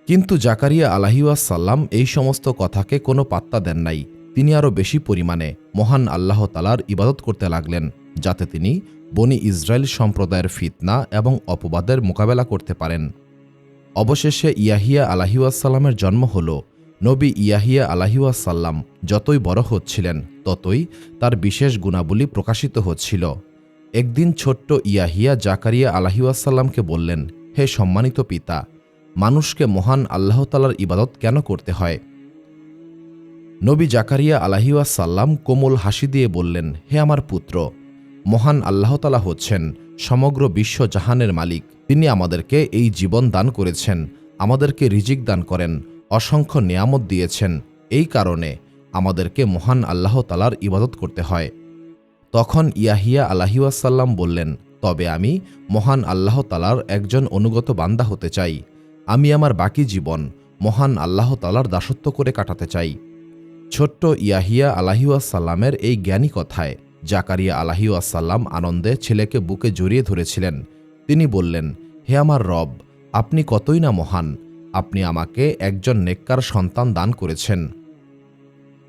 কিন্তু জাকারিয়া আলাইহিসসালাম এই সমস্ত কথাকে কোনো পাত্তা দেন নাই। তিনি আরও বেশি পরিমাণে মহান আল্লাহ তাআলার ইবাদত করতে লাগলেন, যাতে তিনি বনি ইসরায়েল সম্প্রদায়ের ফিতনা এবং অপবাদের মোকাবেলা করতে পারেন। অবশেষে ইয়াহিয়া আলাইহিসসালামের জন্ম হল। নবী ইয়াহিয়া আলাইহিসসালাম যতই বড় হচ্ছিলেন, ততই তার বিশেষ গুণাবলী প্রকাশিত হচ্ছিল। একদিন ছোট্ট ইয়াহিয়া জাকারিয়া আলাইহিসসালামকে বললেন, হে সম্মানিত পিতা, মানুষকে মহান আল্লাহ তাআলার ইবাদত কেন করতে হয়? নবী জাকারিয়া আলাইহিসসালাম কোমল হাসি দিয়ে বললেন, হে আমার পুত্র, মহান আল্লাহ তাআলা হচ্ছেন সমগ্র বিশ্ব জাহানের মালিক। তিনি আমাদেরকে এই জীবন দান করেছেন, আমাদেরকে রিজিক দান করেন, অসংখ্য নেয়ামত দিয়েছেন। এই কারণে আমাদেরকে মহান আল্লাহ তাআলার ইবাদত করতে হয়। তখন ইয়াহিয়া আলাইহিসসালাম বললেন, তবে আমি মহান আল্লাহ তাআলার একজন অনুগত বান্দা হতে চাই। আমি আমার বাকি জীবন মহান আল্লাহ তাআলার দাসত্ব করে কাটাতে চাই। ছোট্ট ইয়াহিয়া আলাইহিসসালামের এই জ্ঞানী কথায় জাকারিয়া আলাইহিসসালাম আনন্দে ছেলেকে বুকে জড়িয়ে ধরেছিলেন। তিনি বললেন, হে আমার রব, আপনি কতই না মহান, আপনি আমাকে একজন নেককার সন্তান দান করেছেন।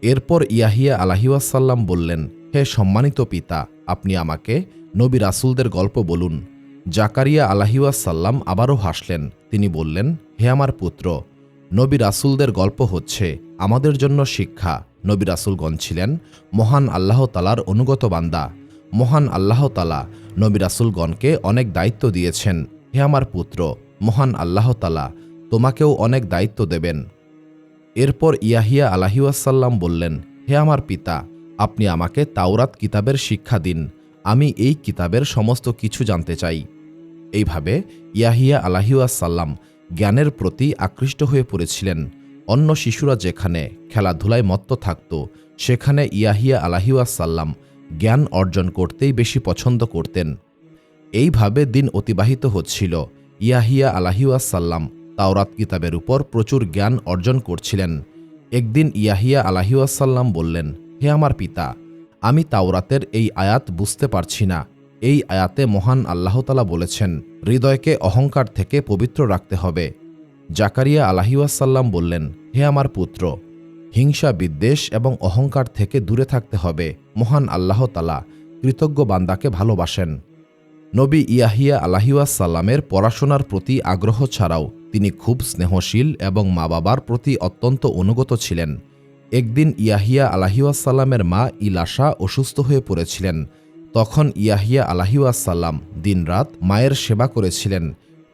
এরপর ইয়াহিয়া আলাইহিসসালাম বললেন, হে সম্মানিত পিতা, আপনি আমাকে নবী রাসূলদের গল্প বলুন। জাকারিয়া আলাইহিসসালাম আবারও হাসলেন। তিনি বললেন, হে আমার পুত্র, নবী রাসূলদের গল্প হচ্ছে আমাদের জন্য শিক্ষা। নবী রাসূলগণ ছিলেন মহান আল্লাহ তাআলার অনুগত বান্দা। মহান আল্লাহ তাআলা নবী রাসূলগণকে অনেক দায়িত্ব দিয়েছেন। হে আমার পুত্র, মহান আল্লাহ তাআলা তোমাকেও অনেক দায়িত্ব দেবেন। এরপর ইয়াহিয়া আলাইহিসসালাম বললেন, হে আমার পিতা, আপনি আমাকে তাওরাত কিতাবের শিক্ষা দিন। আমি এই কিতাবের সমস্ত কিছু জানতে চাই। এইভাবে ইয়াহিয়া আলাইহিসসালাম জ্ঞানের প্রতি আকৃষ্ট হয়ে পড়েছিলেন। অন্য শিশুরা যেখানে খেলাধুলায় মত্ত থাকত, সেখানে ইয়াহিয়া আলাইহিসসালাম জ্ঞান অর্জন করতেই বেশি পছন্দ করতেন। এইভাবে দিন অতিবাহিত হচ্ছিল। ইয়াহিয়া আলাইহিসসালাম তাওরাত কিতাবের উপর প্রচুর জ্ঞান অর্জন করছিলেন। একদিন ইয়াহিয়া আলাইহিসসালাম বললেন, হে আমার পিতা, আমি তাওরাতের এই আয়াত বুঝতে পারছি না। এই আয়াতে মহান আল্লাহ তাআলা বলেছেন, হৃদয়কে অহংকার থেকে পবিত্র রাখতে হবে। জাকারিয়া আলাইহিসসালাম বললেন, হে আমার পুত্র, হিংসা, বিদ্বেষ এবং অহংকার থেকে দূরে থাকতে হবে। মহান আল্লাহ তাআলা কৃতজ্ঞ বান্দাকে ভালোবাসেন। নবী ইয়াহিয়া আলাইহিসসালামের পড়াশোনার প্রতি আগ্রহ ছাড়াও তিনি খুব স্নেহশীল এবং মা বাবার প্রতি অত্যন্ত অনুগত ছিলেন। একদিন ইয়াহিয়া আলাইহিসসালামের মা ইলাশা অসুস্থ হয়ে পড়েছিলেন। তখন ইয়াহিয়া আলাইহিসসালাম দিনরাত মায়ের সেবা করেছিলেন।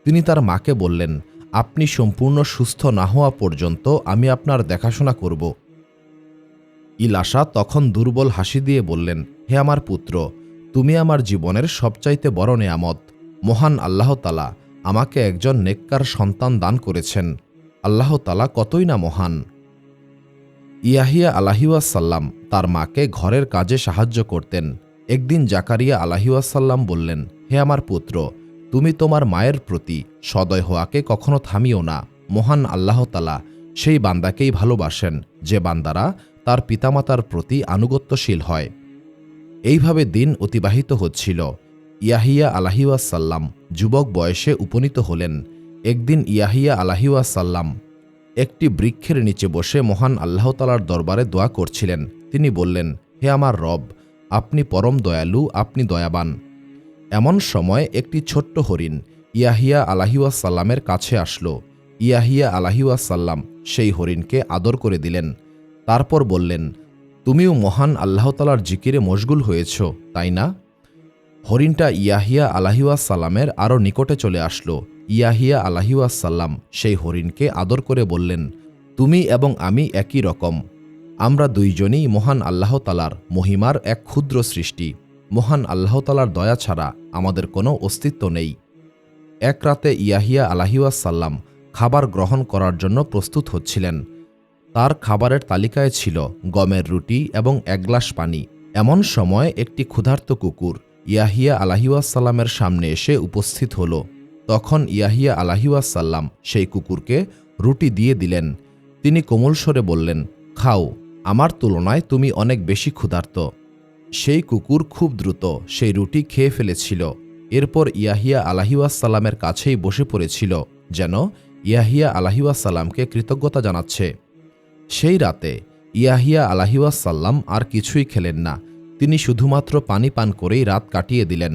তিনি তার মাকে বললেন, আপনি সম্পূর্ণ সুস্থ না হওয়া পর্যন্ত আমি আপনার দেখাশোনা করব। ইলাশা তখন দুর্বল হাসি দিয়ে বললেন, হে আমার পুত্র, তুমি আমার জীবনের সবচাইতে বড় নেয়ামত। মহান আল্লাহ তাআলা আমাকে একজন নেককার সন্তান দান করেছেন। আল্লাহ তাআলা কতই না মহান। ইয়াহিয়া আলাইহিসসালাম তার মাকে ঘরের কাজে সাহায্য করতেন। একদিন জাকারিয়া আলাইহিসসালাম বললেন, হে আমার পুত্র, তুমি তোমার মায়ের প্রতি সদয় হওয়াকে কখনো থামিও না। মহান আল্লাহ তাআলা সেই বান্দাকেই ভালোবাসেন যে বান্দারা তার পিতামাতার প্রতি আনুগত্যশীল হয়। এইভাবে দিন অতিবাহিত হচ্ছিল। ইয়াহিয়া আলাইহিসসালাম যুবক বয়সে উপনীত হলেন। একদিন ইয়াহিয়া আলাইহিসসালাম একটি বৃক্ষের নিচে বসে মহান আল্লাহ তাআলার দরবারে দোয়া করছিলেন। তিনি বললেন, হে আমার রব, আপনি পরম দয়ালু, আপনি দয়াবান। এমন সময় একটি ছোট্ট হরিণ ইয়াহিয়া আলাইহিসসালামের কাছে আসলো। ইয়াহিয়া আলাইহিসসালাম সেই হরিণকে আদর করে দিলেন। তারপর বললেন, তুমিও মহান আল্লাহ তাআলার জিকিরে মশগুল হয়েছ, তাই না? হরিণটা ইয়াহিয়া আলাইহিসসালামের আরও নিকটে চলে আসলো। ইয়াহিয়া আলাইহিসসালাম সেই হরিণকে আদর করে বললেন, তুমি এবং আমি একই রকম। আমরা দুইজনই মহান আল্লাহ তাআলার মহিমার এক ক্ষুদ্র সৃষ্টি। মহান আল্লাহ তাআলার দয়া ছাড়া আমাদের কোনো অস্তিত্ব নেই। এক রাতে ইয়াহিয়া আলাইহিসসালাম খাবার গ্রহণ করার জন্য প্রস্তুত হচ্ছিলেন। তার খাবারের তালিকায় ছিল গমের রুটি এবং এক গ্লাস পানি। এমন সময় একটি ক্ষুধার্ত কুকুর ইয়াহিয়া আলাইহিসসালামের সামনে এসে উপস্থিত হল। তখন ইয়াহিয়া আলাইহিসসালাম সেই কুকুরকে রুটি দিয়ে দিলেন। তিনি কোমল স্বরে বললেন, খাও, আমার তুলনায় তুমি অনেক বেশি ক্ষুধার্ত। সেই কুকুর খুব দ্রুত সেই রুটি খেয়ে ফেলেছিল। এরপর ইয়াহিয়া আলাইহিসসালামের কাছেই বসে পড়েছিল, যেন ইয়াহিয়া আলাইহিসসালামকে কৃতজ্ঞতা জানাচ্ছে। সেই রাতে ইয়াহিয়া আলাইহিসসালাম আর কিছুই খেলেন না। তিনি শুধুমাত্র পানি পান করেই রাত কাটিয়ে দিলেন।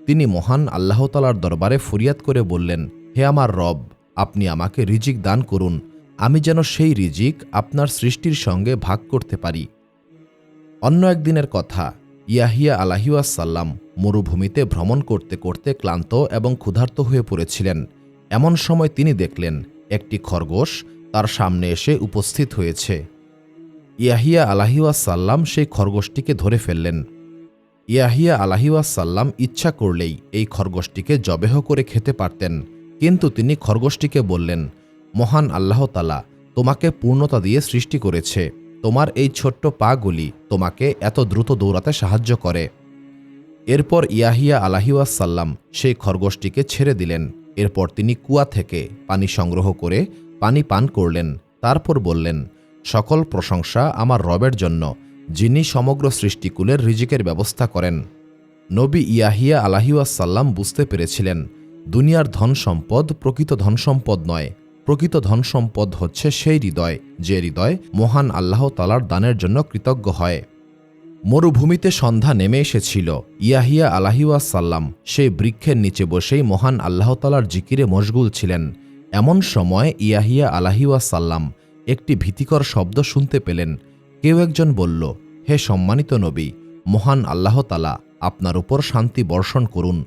তিনি মহান আল্লাহ তাআলার দরবারে ফরিয়াদ করে বললেন, হে আমার রব, আপনি আমাকে রিজিক দান করুন, আমি যেন সেই রিজিক আপনার সৃষ্টির সঙ্গে ভাগ করতে পারি। অন্য একদিনের কথা, ইয়াহিয়া আলাইহিসসালাম মরুভূমিতে ভ্রমণ করতে করতে ক্লান্ত এবং ক্ষুধার্ত হয়ে পড়েছিলেন। এমন সময় তিনি দেখলেন একটি খরগোশ তার সামনে এসে উপস্থিত হয়েছে। ইয়াহিয়া আলাইহিসসালাম সেই খরগোশটিকে ধরে ফেললেন। ইয়াহিয়া আলাইহিসসালাম ইচ্ছা করলেই এই খরগোশটিকে জবেহ করে খেতে পারতেন, কিন্তু তিনি খরগোশটিকে বললেন, মহান আল্লাহ তাআলা তোমাকে পূর্ণতা দিয়ে সৃষ্টি করেছে, তোমার এই ছোট্ট পাগুলি তোমাকে এত দ্রুত দৌড়াতে সাহায্য করে। এরপর ইয়াহিয়া আলাইহিসসালাম সেই খরগোশটিকে ছেড়ে দিলেন। এরপর তিনি কুয়া থেকে পানি সংগ্রহ করে পানি পান করলেন। তারপর বললেন, সকল প্রশংসা আমার রবের জন্য, যিনি সমগ্র সৃষ্টিকুলের রিজিকের ব্যবস্থা করেন। নবী ইয়াহিয়া আলাইহিসসালাম বুঝতে পেরেছিলেন, দুনিয়ার ধন সম্পদ প্রকৃত ধন সম্পদ নয়। প্রকৃত ধন সম্পদ হচ্ছে সেই হৃদয়, যে হৃদয় মহান আল্লাহ তাআলার দানের জন্য কৃতজ্ঞ হয়। মরুভূমিতে সন্ধ্যা নেমে এসেছিল। ইয়াহিয়া আলাইহিসসালাম সেই বৃক্ষের নিচে বসেই মহান আল্লাহ তাআলার জিকিরে মশগুল ছিলেন। এমন সময় ইয়াহিয়া আলাইহিসসালাম একটি ভীতিকর শব্দ শুনতে পেলেন। কেউ একজন বলল, হে সম্মানিত নবী, মহান আল্লাহ তাআলা আপনার উপর শান্তি বর্ষণ করুন।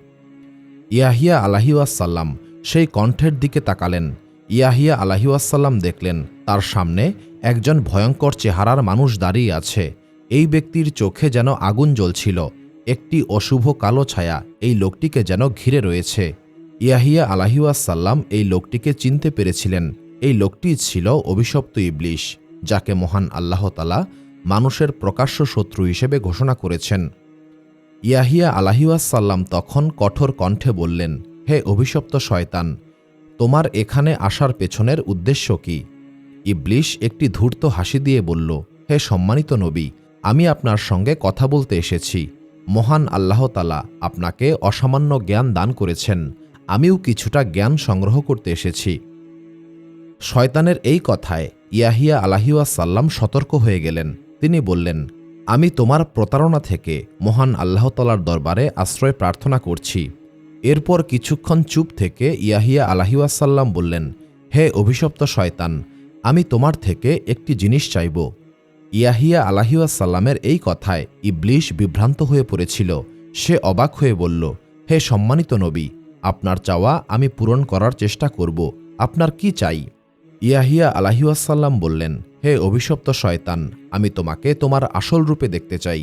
ইয়াহিয়া আলাইহিসসালাম সেই কণ্ঠের দিকে তাকালেন। ইয়াহিয়া আলাইহিসসালাম দেখলেন তার সামনে একজন ভয়ঙ্কর চেহারার মানুষ দাঁড়িয়ে আছে। এই ব্যক্তির চোখে যেন আগুন জ্বলছিল। একটি অশুভ কালো ছায়া এই লোকটিকে যেন ঘিরে রয়েছে। ইয়াহিয়া আলাইহিসসালাম এই লোকটিকে চিনতে পেরেছিলেন। এই লোকটি ছিল অভিশপ্ত ইবলিশ, যাকে মহান আল্লাহ তাআলা মানুষের প্রকাশ্য শত্রু হিসেবে ঘোষণা করেছেন। ইয়াহিয়া আলাইহিসসালাম তখন কঠোর কণ্ঠে বললেন, হে অভিশপ্ত শয়তান, তোমার এখানে আসার পেছনের উদ্দেশ্য কি? ইবলিশ একটি ধূর্ত হাসি দিয়ে বলল, হে সম্মানিত নবী, আমি আপনার সঙ্গে কথা বলতে এসেছি। মহান আল্লাহ তাআলা আপনাকে অসামান্য জ্ঞান দান করেছেন, আমিও কিছুটা জ্ঞান সংগ্রহ করতে এসেছি। শয়তানের এই কথায় ইয়াহিয়া আলাইহিসসালাম সতর্ক হয়ে গেলেন। তিনি বললেন, আমি তোমার প্রতারণা থেকে মহান আল্লাহ তাআলার দরবারে আশ্রয় প্রার্থনা করছি। এরপর কিছুক্ষণ চুপ থেকে ইয়াহিয়া আলাইহিসসালাম বললেন, হে অভিশপ্ত শয়তান, আমি তোমার থেকে একটি জিনিস চাইব। ইয়াহিয়া আলাইহিসসালামের এই কথায় ইবলিশ বিভ্রান্ত হয়ে পড়েছিল। সে অবাক হয়ে বলল, হে সম্মানিত নবী, আপনার চাওয়া আমি পূরণ করার চেষ্টা করব, আপনার কি চাই? ইয়াহিয়া আলাইহিসসালাম বললেন, হে অভিশপ্ত শয়তান, আমি তোমাকে তোমার আসল রূপে দেখতে চাই।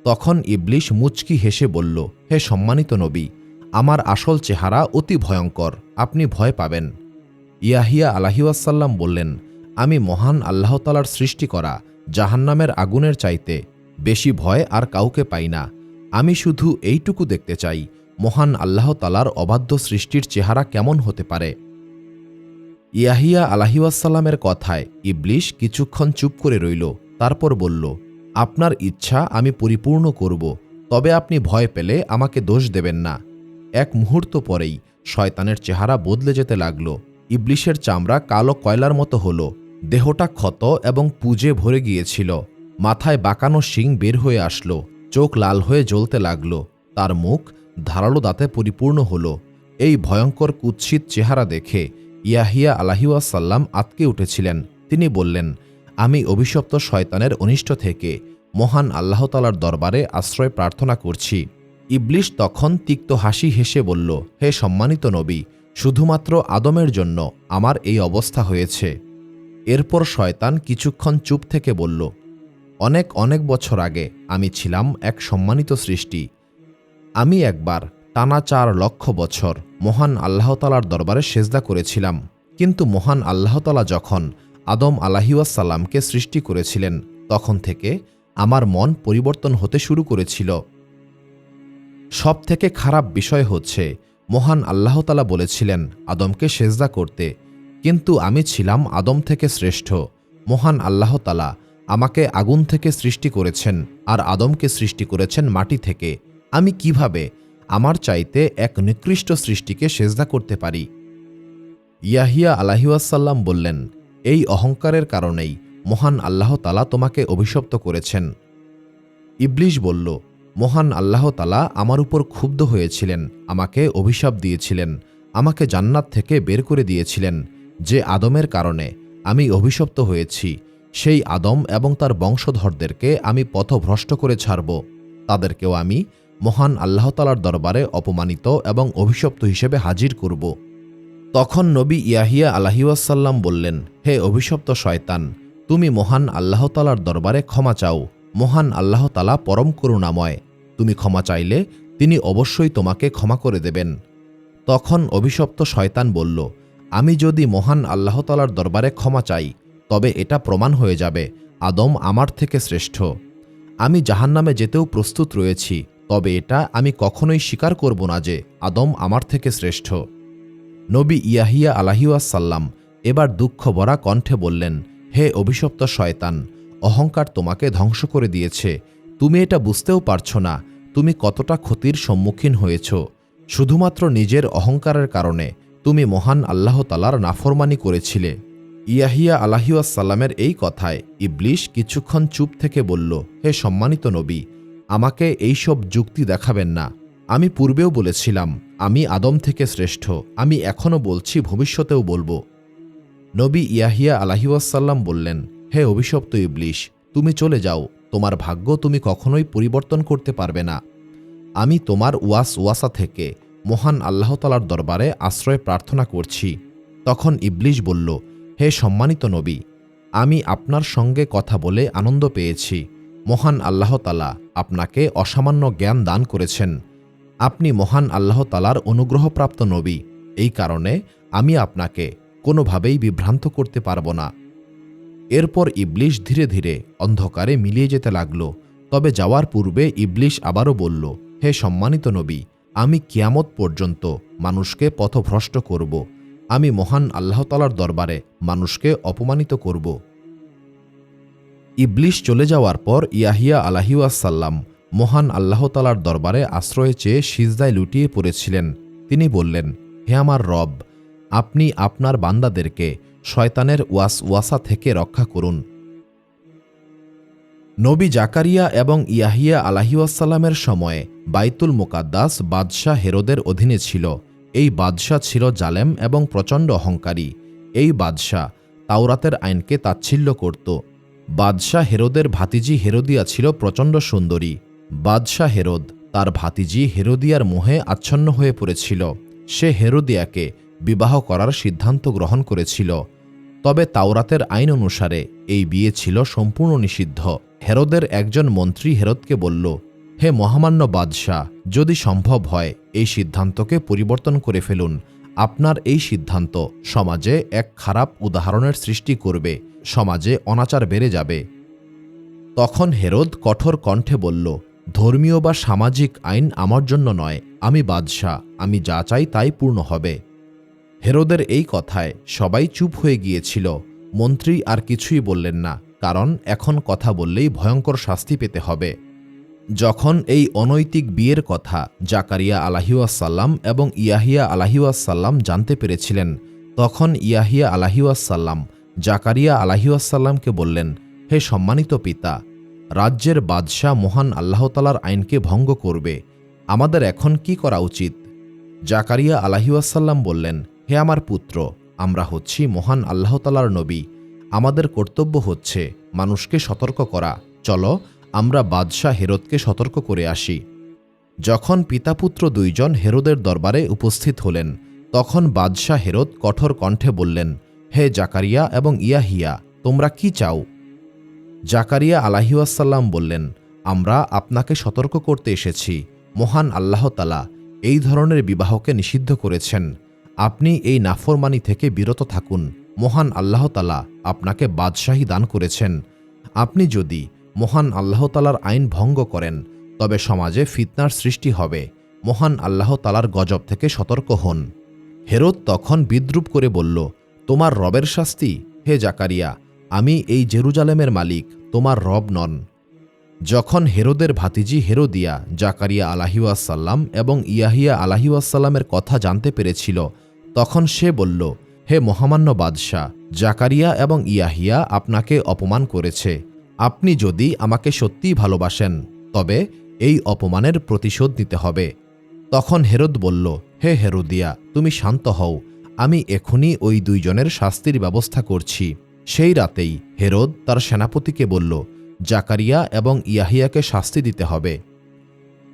তখন ইবলিশ মুচকি হেসে বলল, হে সম্মানিত নবী, আমার আসল চেহারা অতি ভয়ঙ্কর, আপনি ভয় পাবেন। ইয়াহিয়া আলাইহিসসালাম বললেন, আমি মহান আল্লাহ তাআলার সৃষ্টি করা জাহান্নামের আগুনের চাইতে বেশি ভয় আর কাউকে পাই না। আমি শুধু এইটুকু দেখতে চাই, মহান আল্লাহ তাআলার অবাধ্য সৃষ্টির চেহারা কেমন হতে পারে। ইয়াহিয়া আলাইহিসসালামের কথায় ইবলিশ কিছুক্ষণ চুপ করে রইল। তারপর বলল, আপনার ইচ্ছা আমি পরিপূর্ণ করব, তবে আপনি ভয় পেলে আমাকে দোষ দেবেন না। এক মুহূর্ত পরেই শয়তানের চেহারা বদলে যেতে লাগল। ইবলিশের চামড়া কালো কয়লার মতো হল, দেহটা ক্ষত এবং পুজে ভরে গিয়েছিল। মাথায় বাঁকানো শিং বের হয়ে আসলো, চোখ লাল হয়ে জ্বলতে লাগল, তার মুখ ধারালো দাঁতে পরিপূর্ণ হল। এই ভয়ঙ্কর কুৎসিত চেহারা দেখে ইয়াহিয়া আলাইহিসসালাম আঁতকে উঠেছিলেন। তিনি বললেন, আমি অভিশপ্ত শয়তানের অনিষ্ট থেকে মহান আল্লাহ তাআলার দরবারে আশ্রয় প্রার্থনা করছি। ইবলিশ তখন তিক্ত হাসি হেসে বলল, হে সম্মানিত নবী, শুধুমাত্র আদমের জন্য আমার এই অবস্থা হয়েছে। এরপর শয়তান কিছুক্ষণ চুপ থেকে বলল, অনেক অনেক বছর আগে আমি ছিলাম এক সম্মানিত সৃষ্টি। আমি একবার টানা 4 লক্ষ বছর মহান আল্লাহ তাআলার দরবারে সেজদা করেছিলাম। কিন্তু মহান আল্লাহ তাআলা যখন আদম আলাইহিসসালামকে সৃষ্টি করেছিলেন, তখন থেকে আমার মন পরিবর্তন হতে শুরু করেছিল। সবথেকে খারাপ বিষয় হচ্ছে, মহান আল্লাহ তাআলা বলেছিলেন আদমকে সেজদা করতে, কিন্তু আমি ছিলাম আদম থেকে শ্রেষ্ঠ। মহান আল্লাহ তাআলা আমাকে আগুন থেকে সৃষ্টি করেছেন আর আদমকে সৃষ্টি করেছেন মাটি থেকে। আমি কিভাবে আমার চাইতে এক নিকৃষ্ট সৃষ্টিকে সেজদা করতে পারি? ইয়াহিয়া আলাইহিওয়াসাল্লাম বললেন, এই অহংকারের কারণেই মহান আল্লাহ তাআলা তোমাকে অভিশপ্ত করেছেন। ইবলিশ বলল, মহান আল্লাহ তাআলা আমার উপর ক্ষুব্ধ হয়েছিলেন, আমাকে অভিশাপ দিয়েছিলেন, আমাকে জান্নাত থেকে বের করে দিয়েছিলেন। যে আদমের কারণে আমি অভিশপ্ত হয়েছি, সেই আদম এবং তার বংশধরদেরকে আমি পথভ্রষ্ট করে ছাড়ব। তাদেরকেও আমি মহান আল্লাহ তাআলার দরবারে অপমানিত এবং অভিশপ্ত হিসেবে হাজির করব। তখন নবী ইয়াহিয়া আলাইহিওয়াসাল্লাম বললেন, হে অভিশপ্ত শয়তান, তুমি মহান আল্লাহ তাআলার দরবারে ক্ষমা চাও। মহান আল্লাহ তাআলা পরম করুণাময়, তুমি ক্ষমা চাইলে তিনি অবশ্যই তোমাকে ক্ষমা করে দেবেন। তখন অভিশপ্ত শয়তান বলল, আমি যদি মহান আল্লাহ তাআলার দরবারে ক্ষমা চাই, তবে এটা প্রমাণ হয়ে যাবে আদম আমার থেকে শ্রেষ্ঠ। আমি জাহান্নামে যেতেও প্রস্তুত রয়েছি, তবে এটা আমি কখনোই স্বীকার করব না যে আদম আমার থেকে শ্রেষ্ঠ। নবী ইয়াহিয়া আলাইহিওয়াসাল্লাম এবার দুঃখ ভরা কণ্ঠে বললেন, হে অভিশপ্ত শয়তান, অহংকার তোমাকে ধ্বংস করে দিয়েছে। তুমি এটা বুঝতেও পারছ না তুমি কতটা ক্ষতির সম্মুখীন হয়েছ। শুধুমাত্র নিজের অহংকারের কারণে তুমি মহান আল্লাহ তাআলার নাফরমানি করেছিলে। ইয়াহিয়া আলাইহিওয়াসাল্লামের এই কথায় ইবলিশ কিছুক্ষণ চুপ থেকে বলল, হে সম্মানিত নবী, আমাকে এইসব যুক্তি দেখাবেন না। আমি পূর্বেও বলেছিলাম আমি আদম থেকে শ্রেষ্ঠ, আমি এখনও বলছি, ভবিষ্যতেও বলবো। নবী ইয়াহিয়া আলাইহিওয়াসাল্লাম বললেন, হে অভিশপ্ত ইবলিশ, তুমি চলে যাও, তোমার ভাগ্য তুমি কখনোই পরিবর্তন করতে পারবে না। আমি তোমার ওয়াসওয়াসা থেকে মহান আল্লাহ তাআলার দরবারে আশ্রয় প্রার্থনা করছি। তখন ইবলিশ বলল, হে সম্মানিত নবী, আমি আপনার সঙ্গে কথা বলে আনন্দ পেয়েছি। মহান আল্লাহ তাআলা আপনাকে অসামান্য জ্ঞান দান করেছেন। আপনি মহান আল্লাহ তাআলার অনুগ্রহপ্রাপ্ত নবী, এই কারণে আমি আপনাকে কোনোভাবেই বিভ্রান্ত করতে পারব না। এরপর ইবলিশ ধীরে ধীরে অন্ধকারে মিলিয়ে যেতে লাগল। তবে যাওয়ার পূর্বে ইবলিশ আবারও বলল, হে সম্মানিত নবী, আমি কিয়ামত পর্যন্ত মানুষকে পথভ্রষ্ট করব। আমি মহান আল্লাহ তাআলার দরবারে মানুষকে অপমানিত করব। ইবলিশ চলে যাওয়ার পর ইয়াহিয়া আলাইহিওয়াসাল্লাম মহান আল্লাহ তাআলার দরবারে আশ্রয় চেয়ে সিজদায় লুটিয়ে পড়েছিলেন। তিনি বললেন, হে আমার রব, আপনি আপনার বান্দাদেরকে শয়তানের ওয়াসওয়াসা থেকে রক্ষা করুন। নবী জাকারিয়া এবং ইয়াহিয়া আলাইহিওয়াসাল্লামের সময়ে বাইতুল মুকাদ্দাস বাদশাহ হেরোদের অধীনে ছিল। এই বাদশাহ ছিল জালেম এবং প্রচণ্ড অহংকারী। এই বাদশাহ তাওরাতের আইনকে তাচ্ছিল্য করত। বাদশাহ হেরোদের ভাতিজি হেরোদিয়া ছিল প্রচণ্ড সুন্দরী। বাদশাহ হেরোদ তার ভাতিজি হেরোদিয়ার মোহে আচ্ছন্ন হয়ে পড়েছিল। সে হেরোদিয়াকে বিবাহ করার সিদ্ধান্ত গ্রহণ করেছিল। তবে তাওরাতের আইন অনুসারে এই বিয়ে ছিল সম্পূর্ণ নিষিদ্ধ। হেরোদের একজন মন্ত্রী হেরোদকে বলল, হে মহামান্য বাদশাহ, যদি সম্ভব হয় এই সিদ্ধান্তকে পরিবর্তন করে ফেলুন। আপনার এই সিদ্ধান্ত সমাজে এক খারাপ উদাহরণের সৃষ্টি করবে, সমাজে অনাচার বেড়ে যাবে। তখন হেরোদ কঠোর কণ্ঠে বলল, ধর্মীয় বা সামাজিক আইন আমার জন্য নয়, আমি বাদশাহ, আমি যা চাই তাই পূর্ণ হবে। হেরোদের এই কথায় সবাই চুপ হয়ে গিয়েছিল। মন্ত্রী আর কিছুই বললেন না, কারণ এখন কথা বললেই ভয়ঙ্কর শাস্তি পেতে হবে। যখন এই অনৈতিক বিয়ের কথা জাকারিয়া আলাইহিওয়াসাল্লাম এবং ইয়াহিয়া আলাইহিওয়াসাল্লাম জানতে পেরেছিলেন, তখন ইয়াহিয়া আলাইহিওয়াসাল্লাম জাকারিয়া আলাইহিওয়াসাল্লামকে বললেন, হে সম্মানিত পিতা, রাজ্যের বাদশাহ মহান আল্লাহ তাআলার আইনকে ভঙ্গ করবে, আমাদের এখন কি করা উচিত? জাকারিয়া আলাইহিওয়াসাল্লাম বললেন, হে আমার পুত্র, আমরা হচ্ছি মহান আল্লাহ তাআলার নবী, আমাদের কর্তব্য হচ্ছে মানুষকে সতর্ক করা। চলো আমরা বাদশাহ হেরোদকে সতর্ক করে আসি। যখন পিতাপুত্র দুইজন হেরোদের দরবারে উপস্থিত হলেন, তখন বাদশাহ হেরোদ কঠোর কণ্ঠে বললেন, হে জাকারিয়া এবং ইয়াহিয়া, তোমরা কি চাও? জাকারিয়া আলাইহিওয়াসাল্লাম বললেন, আমরা আপনাকে সতর্ক করতে এসেছি। মহান আল্লাহ তাআলা এই ধরনের বিবাহকে নিষিদ্ধ করেছেন। আপনি এই নাফরমানি থেকে বিরত থাকুন। মহান আল্লাহ তাআলা আপনাকে বাদশাহী দান করেছেন। আপনি যদি মহান আল্লাহ তাআলার আইন ভঙ্গ করেন, তবে সমাজে ফিতনার সৃষ্টি হবে। মহান আল্লাহ তাআলার গজব থেকে সতর্ক হন। হেরোদ তখন বিদ্রূপ করে বলল, তোমার রবের শাস্তি? হে জাকারিয়া, আমি এই জেরুজালেমের মালিক, তোমার রব নন। যখন হেরোদের ভাতিজি হেরোদিয়া জাকারিয়া আলাইহিসসালাম এবং ইয়াহিয়া আলাইহিসসালামের কথা জানতে পেরেছিল, তখন সে বলল, হে মহামান্য বাদশাহ, জাকারিয়া এবং ইয়াহিয়া আপনাকে অপমান করেছে। আপনি যদি আমাকে সত্যিই ভালোবাসেন, তবে এই অপমানের প্রতিশোধ নিতে হবে। তখন হেরোদ বলল, হে হেরোদিয়া, তুমি শান্ত হও, আমি এখনই ওই দুইজনের শাস্তির ব্যবস্থা করছি। সেই রাতেই হেরোদ তার সেনাপতিকে বলল, জাকারিয়া এবং ইয়াহিয়াকে শাস্তি দিতে হবে।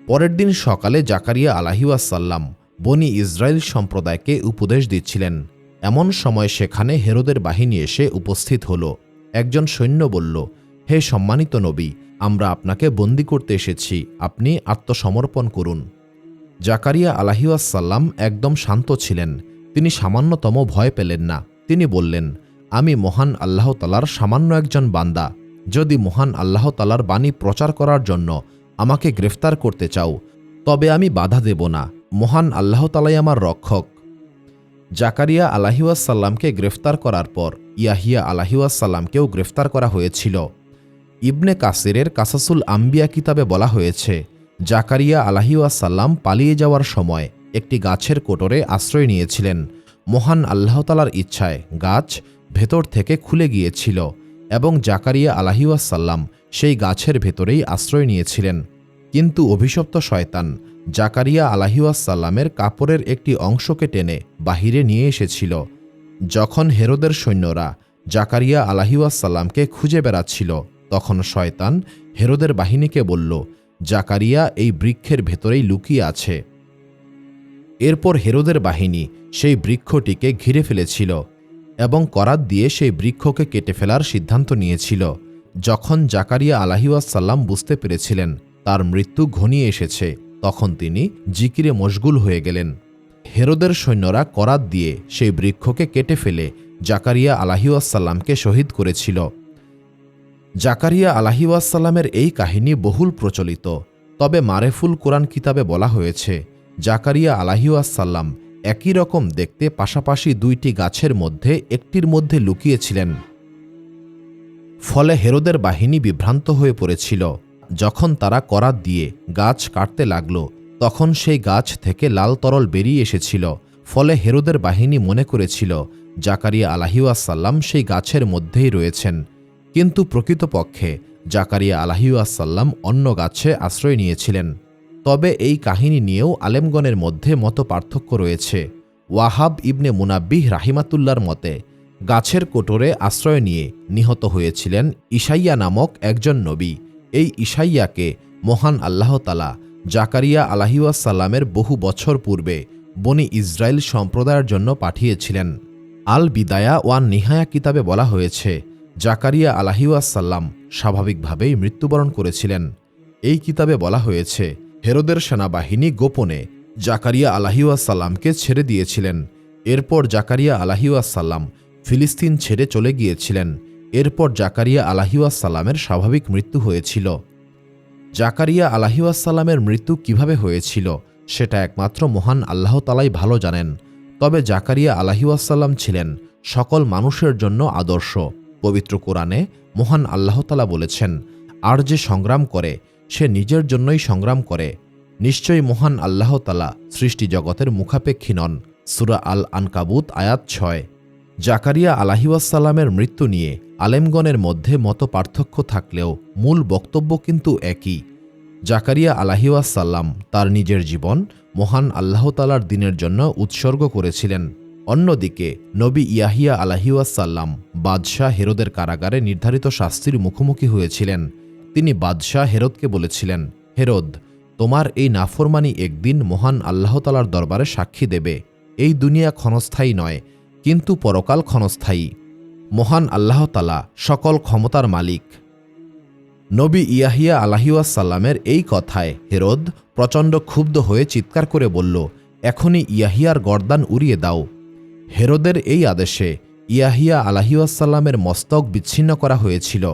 পরের দিন সকালে জাকারিয়া আলাইহিসসালাম বনি ইসরায়েল সম্প্রদায়কে উপদেশ দিচ্ছিলেন। এমন সময় সেখানে হেরোদের বাহিনী এসে উপস্থিত হল। একজন সৈন্য বলল, হে সম্মানিত নবী, আমরা আপনাকে বন্দী করতে এসেছি, আপনি আত্মসমর্পণ করুন। জাকারিয়া আলাইহিসসালাম একদম শান্ত ছিলেন। তিনি সামান্যতম ভয় পেলেন না। তিনি বললেন, আমি মহান আল্লাহ তাআলার সামান্য একজন বান্দা। যদি মহান আল্লাহ তাআলার বাণী প্রচার করার জন্য আমাকে গ্রেফতার করতে চাও, তবে আমি বাধা দেব না। মহান আল্লাহ তাআলাই আমার রক্ষক। জাকারিয়া আলাইহিসসালামকে গ্রেফতার করার পর ইয়াহিয়া আলাইহিসসালামকেও গ্রেফতার করা হয়েছিল। ইবনে কাসিরের কাসাসুল আম্বিয়া কিতাবে বলা হয়েছে, জাকারিয়া আলাইহিসসালাম পালিয়ে যাওয়ার সময় একটি গাছের কোটরে আশ্রয় নিয়েছিলেন। মহান আল্লাহ তাআলার ইচ্ছায় গাছ ভেতর থেকে খুলে গিয়েছিল এবং জাকারিয়া আলাইহিসসালাম সেই গাছের ভেতরেই আশ্রয় নিয়েছিলেন। কিন্তু অভিশপ্ত শয়তান জাকারিয়া আলাইহিসসালামের কাপড়ের একটি অংশকে টেনে বাহিরে নিয়ে এসেছিল। যখন হেরোদের সৈন্যরা জাকারিয়া আলাইহিসসালামকে খুঁজে বেড়াচ্ছিল, তখন শয়তান হেরোদের বাহিনীকে বলল, জাকারিয়া এই বৃক্ষের ভেতরেই লুকিয়ে আছে। এরপর হেরোদের বাহিনী সেই বৃক্ষটিকে ঘিরে ফেলেছিল এবং করাত দিয়ে সেই বৃক্ষকে কেটে ফেলার সিদ্ধান্ত নিয়েছিল। যখন জাকারিয়া আলাইহিসসালাম বুঝতে পেরেছিলেন তার মৃত্যু ঘনিয়ে এসেছে, তখন তিনি জিকিরে মশগুল হয়ে গেলেন। হেরোদের সৈন্যরা করাত দিয়ে সেই বৃক্ষকে কেটে ফেলে জাকারিয়া আলাইহিসসালামকে শহীদ করেছিল। জাকারিয়া আলাইহিসসালামের এই কাহিনী বহুল প্রচলিত। তবে মারেফুল কোরআন কিতাবে বলা হয়েছে, জাকারিয়া আলাইহিসসালাম একই রকম দেখতে পাশাপাশি দুইটি গাছের মধ্যে একটির মধ্যে লুকিয়েছিলেন। ফলে হেরোদের বাহিনী বিভ্রান্ত হয়ে পড়েছিল। যখন তারা করাত দিয়ে গাছ কাটতে লাগল, তখন সেই গাছ থেকে লাল তরল বেরিয়ে এসেছিল। ফলে হেরোদের বাহিনী মনে করেছিল জাকারিয়া আলাইহিসসালাম সেই গাছের মধ্যেই রয়েছেন। কিন্তু প্রকৃতপক্ষে জাকারিয়া আলাইহিসসালাম অন্য গাছে আশ্রয় নিয়েছিলেন। তবে এই কাহিনী নিয়েও আলেমগণের মধ্যে মত পার্থক্য রয়েছে। ওয়াহাব ইবনে মুনাব্বিহ রাহিমাতুল্লাহর মতে, গাছের কোটরে আশ্রয় নিয়ে নিহত হয়েছিলেন ইশাইয়া নামক একজন নবী। এই ইশাইয়াকে মহান আল্লাহ তাআলা জাকারিয়া আলাইহিসসালামের বহু বছর পূর্বে বনি ইসরায়েল সম্প্রদায়ের জন্য পাঠিয়েছিলেন। আল বিদায়া ওয়ান নিহায়া কিতাবে বলা হয়েছে, জাকারিয়া আলাইহিসসালাম স্বাভাবিকভাবেই মৃত্যুবরণ করেছিলেন। এই কিতাবে বলা হয়েছে, হেরোদের সেনাবাহিনী গোপনে জাকারিয়া আলাইহিসসালামকে ছেড়ে দিয়েছিলেন। এরপর জাকারিয়া আলাইহিসসালাম ফিলিস্তিন ছেড়ে চলে গিয়েছিলেন। এরপর জাকারিয়া আলাইহিসসালামের স্বাভাবিক মৃত্যু হয়েছিল। জাকারিয়া আলাইহিসসালামের মৃত্যু কিভাবে হয়েছিল সেটা একমাত্র মহান আল্লাহ তাআলাই ভালো জানেন। তবে জাকারিয়া আলাইহিসসালাম ছিলেন সকল মানুষের জন্য আদর্শ। পবিত্র কোরআনে মহান আল্লাহ তাআলা বলেছেন, আর যে সংগ্রাম করে সে নিজের জন্যই সংগ্রাম করে। নিশ্চয়ই মহান আল্লাহ তাআলা সৃষ্টি জগতের মুখাপেক্ষী নন। সূরা আল আনকাবুত আয়াত 6। জাকারিয়া আলাইহিসসালামের মৃত্যু নিয়ে আলেমগণের মধ্যে মত পার্থক্য থাকলেও মূল বক্তব্য কিন্তু একই। জাকারিয়া আলাইহিসসালাম তার নিজের জীবন মহান আল্লাহ তাআলার দ্বীনের জন্য উৎসর্গ করেছিলেন। অন্যদিকে নবী ইয়াহিয়া আলাইহিসসালাম বাদশাহ হেরোদের কারাগারে নির্ধারিত শাস্তির মুখোমুখি হয়েছিলেন। তিনি বাদশাহ হেরোদকে বলেছিলেন, হেরোদ, তোমার এই নাফরমানি একদিন মহান আল্লাহ তাআলার দরবারে সাক্ষী দেবে। এই দুনিয়া ক্ষণস্থায়ী নয়, কিন্তু পরকাল ক্ষণস্থায়ী। মহান আল্লাহ তাআলা সকল ক্ষমতার মালিক। নবী ইয়াহিয়া আলাইহিসসালামের এই কথায় হেরোদ প্রচণ্ড ক্ষুব্ধ হয়ে চিৎকার করে বলল, এখনই ইয়াহিয়ার গর্দান উড়িয়ে দাও। হেরোদের এই আদেশে ইয়াহিয়া আলাইহিসসালামের মস্তক বিচ্ছিন্ন করা হয়েছিল।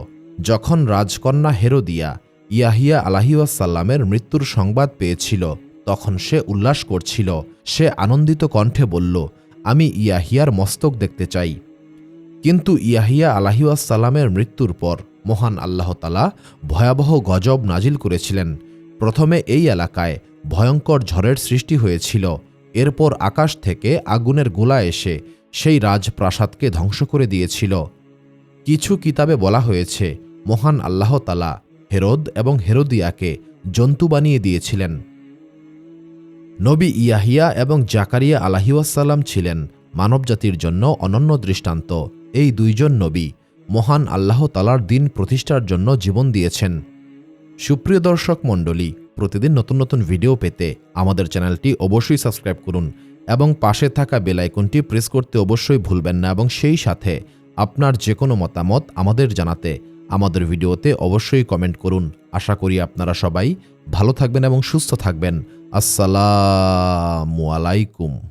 যখন রাজকন্যা হেরোদিয়া ইয়াহিয়া আলাইহিসসালামের মৃত্যুর সংবাদ পেয়েছিল, তখন সে উল্লাস করছিল। সে আনন্দিত কণ্ঠে বলল, আমি ইয়াহিয়ার মস্তক দেখতে চাই। কিন্তু ইয়াহিয়া আলাইহিসসালামের মৃত্যুর পর মহান আল্লাহ তাআলা ভয়াবহ গজব নাজিল করেছিলেন। প্রথমে এই এলাকায় ভয়ঙ্কর ঝড়ের সৃষ্টি হয়েছিল। এরপর আকাশ থেকে আগুনের গোলা এসে সেই রাজপ্রাসাদকে ধ্বংস করে দিয়েছিল। কিছু কিতাবে বলা হয়েছে মহান আল্লাহ তাআলা হেরোদ এবং হেরোদিয়াকে জন্তু বানিয়ে দিয়েছিলেন। নবী ইয়াহিয়া এবং জাকারিয়া আলাইহিসসালাম ছিলেন মানবজাতির জন্য অনন্য দৃষ্টান্ত। এই দুইজন নবী মহান আল্লাহ তাআলার দ্বীন প্রতিষ্ঠার জন্য জীবন দিয়েছেন। সুপ্রিয় দর্শক মণ্ডলী, প্রতিদিন নতুন নতুন ভিডিও পেতে আমাদের চ্যানেলটি অবশ্যই সাবস্ক্রাইব করুন এবং পাশে থাকা বেল আইকনটি প্রেস করতে অবশ্যই ভুলবেন না, এবং সেই সাথে আপনার যে কোনো মতামত আমাদের জানাতে আমাদের ভিডিওতে অবশ্যই কমেন্ট করুন। আশা করি আপনারা সবাই ভালো থাকবেন এবং সুস্থ থাকবেন। আসসালামু আলাইকুম।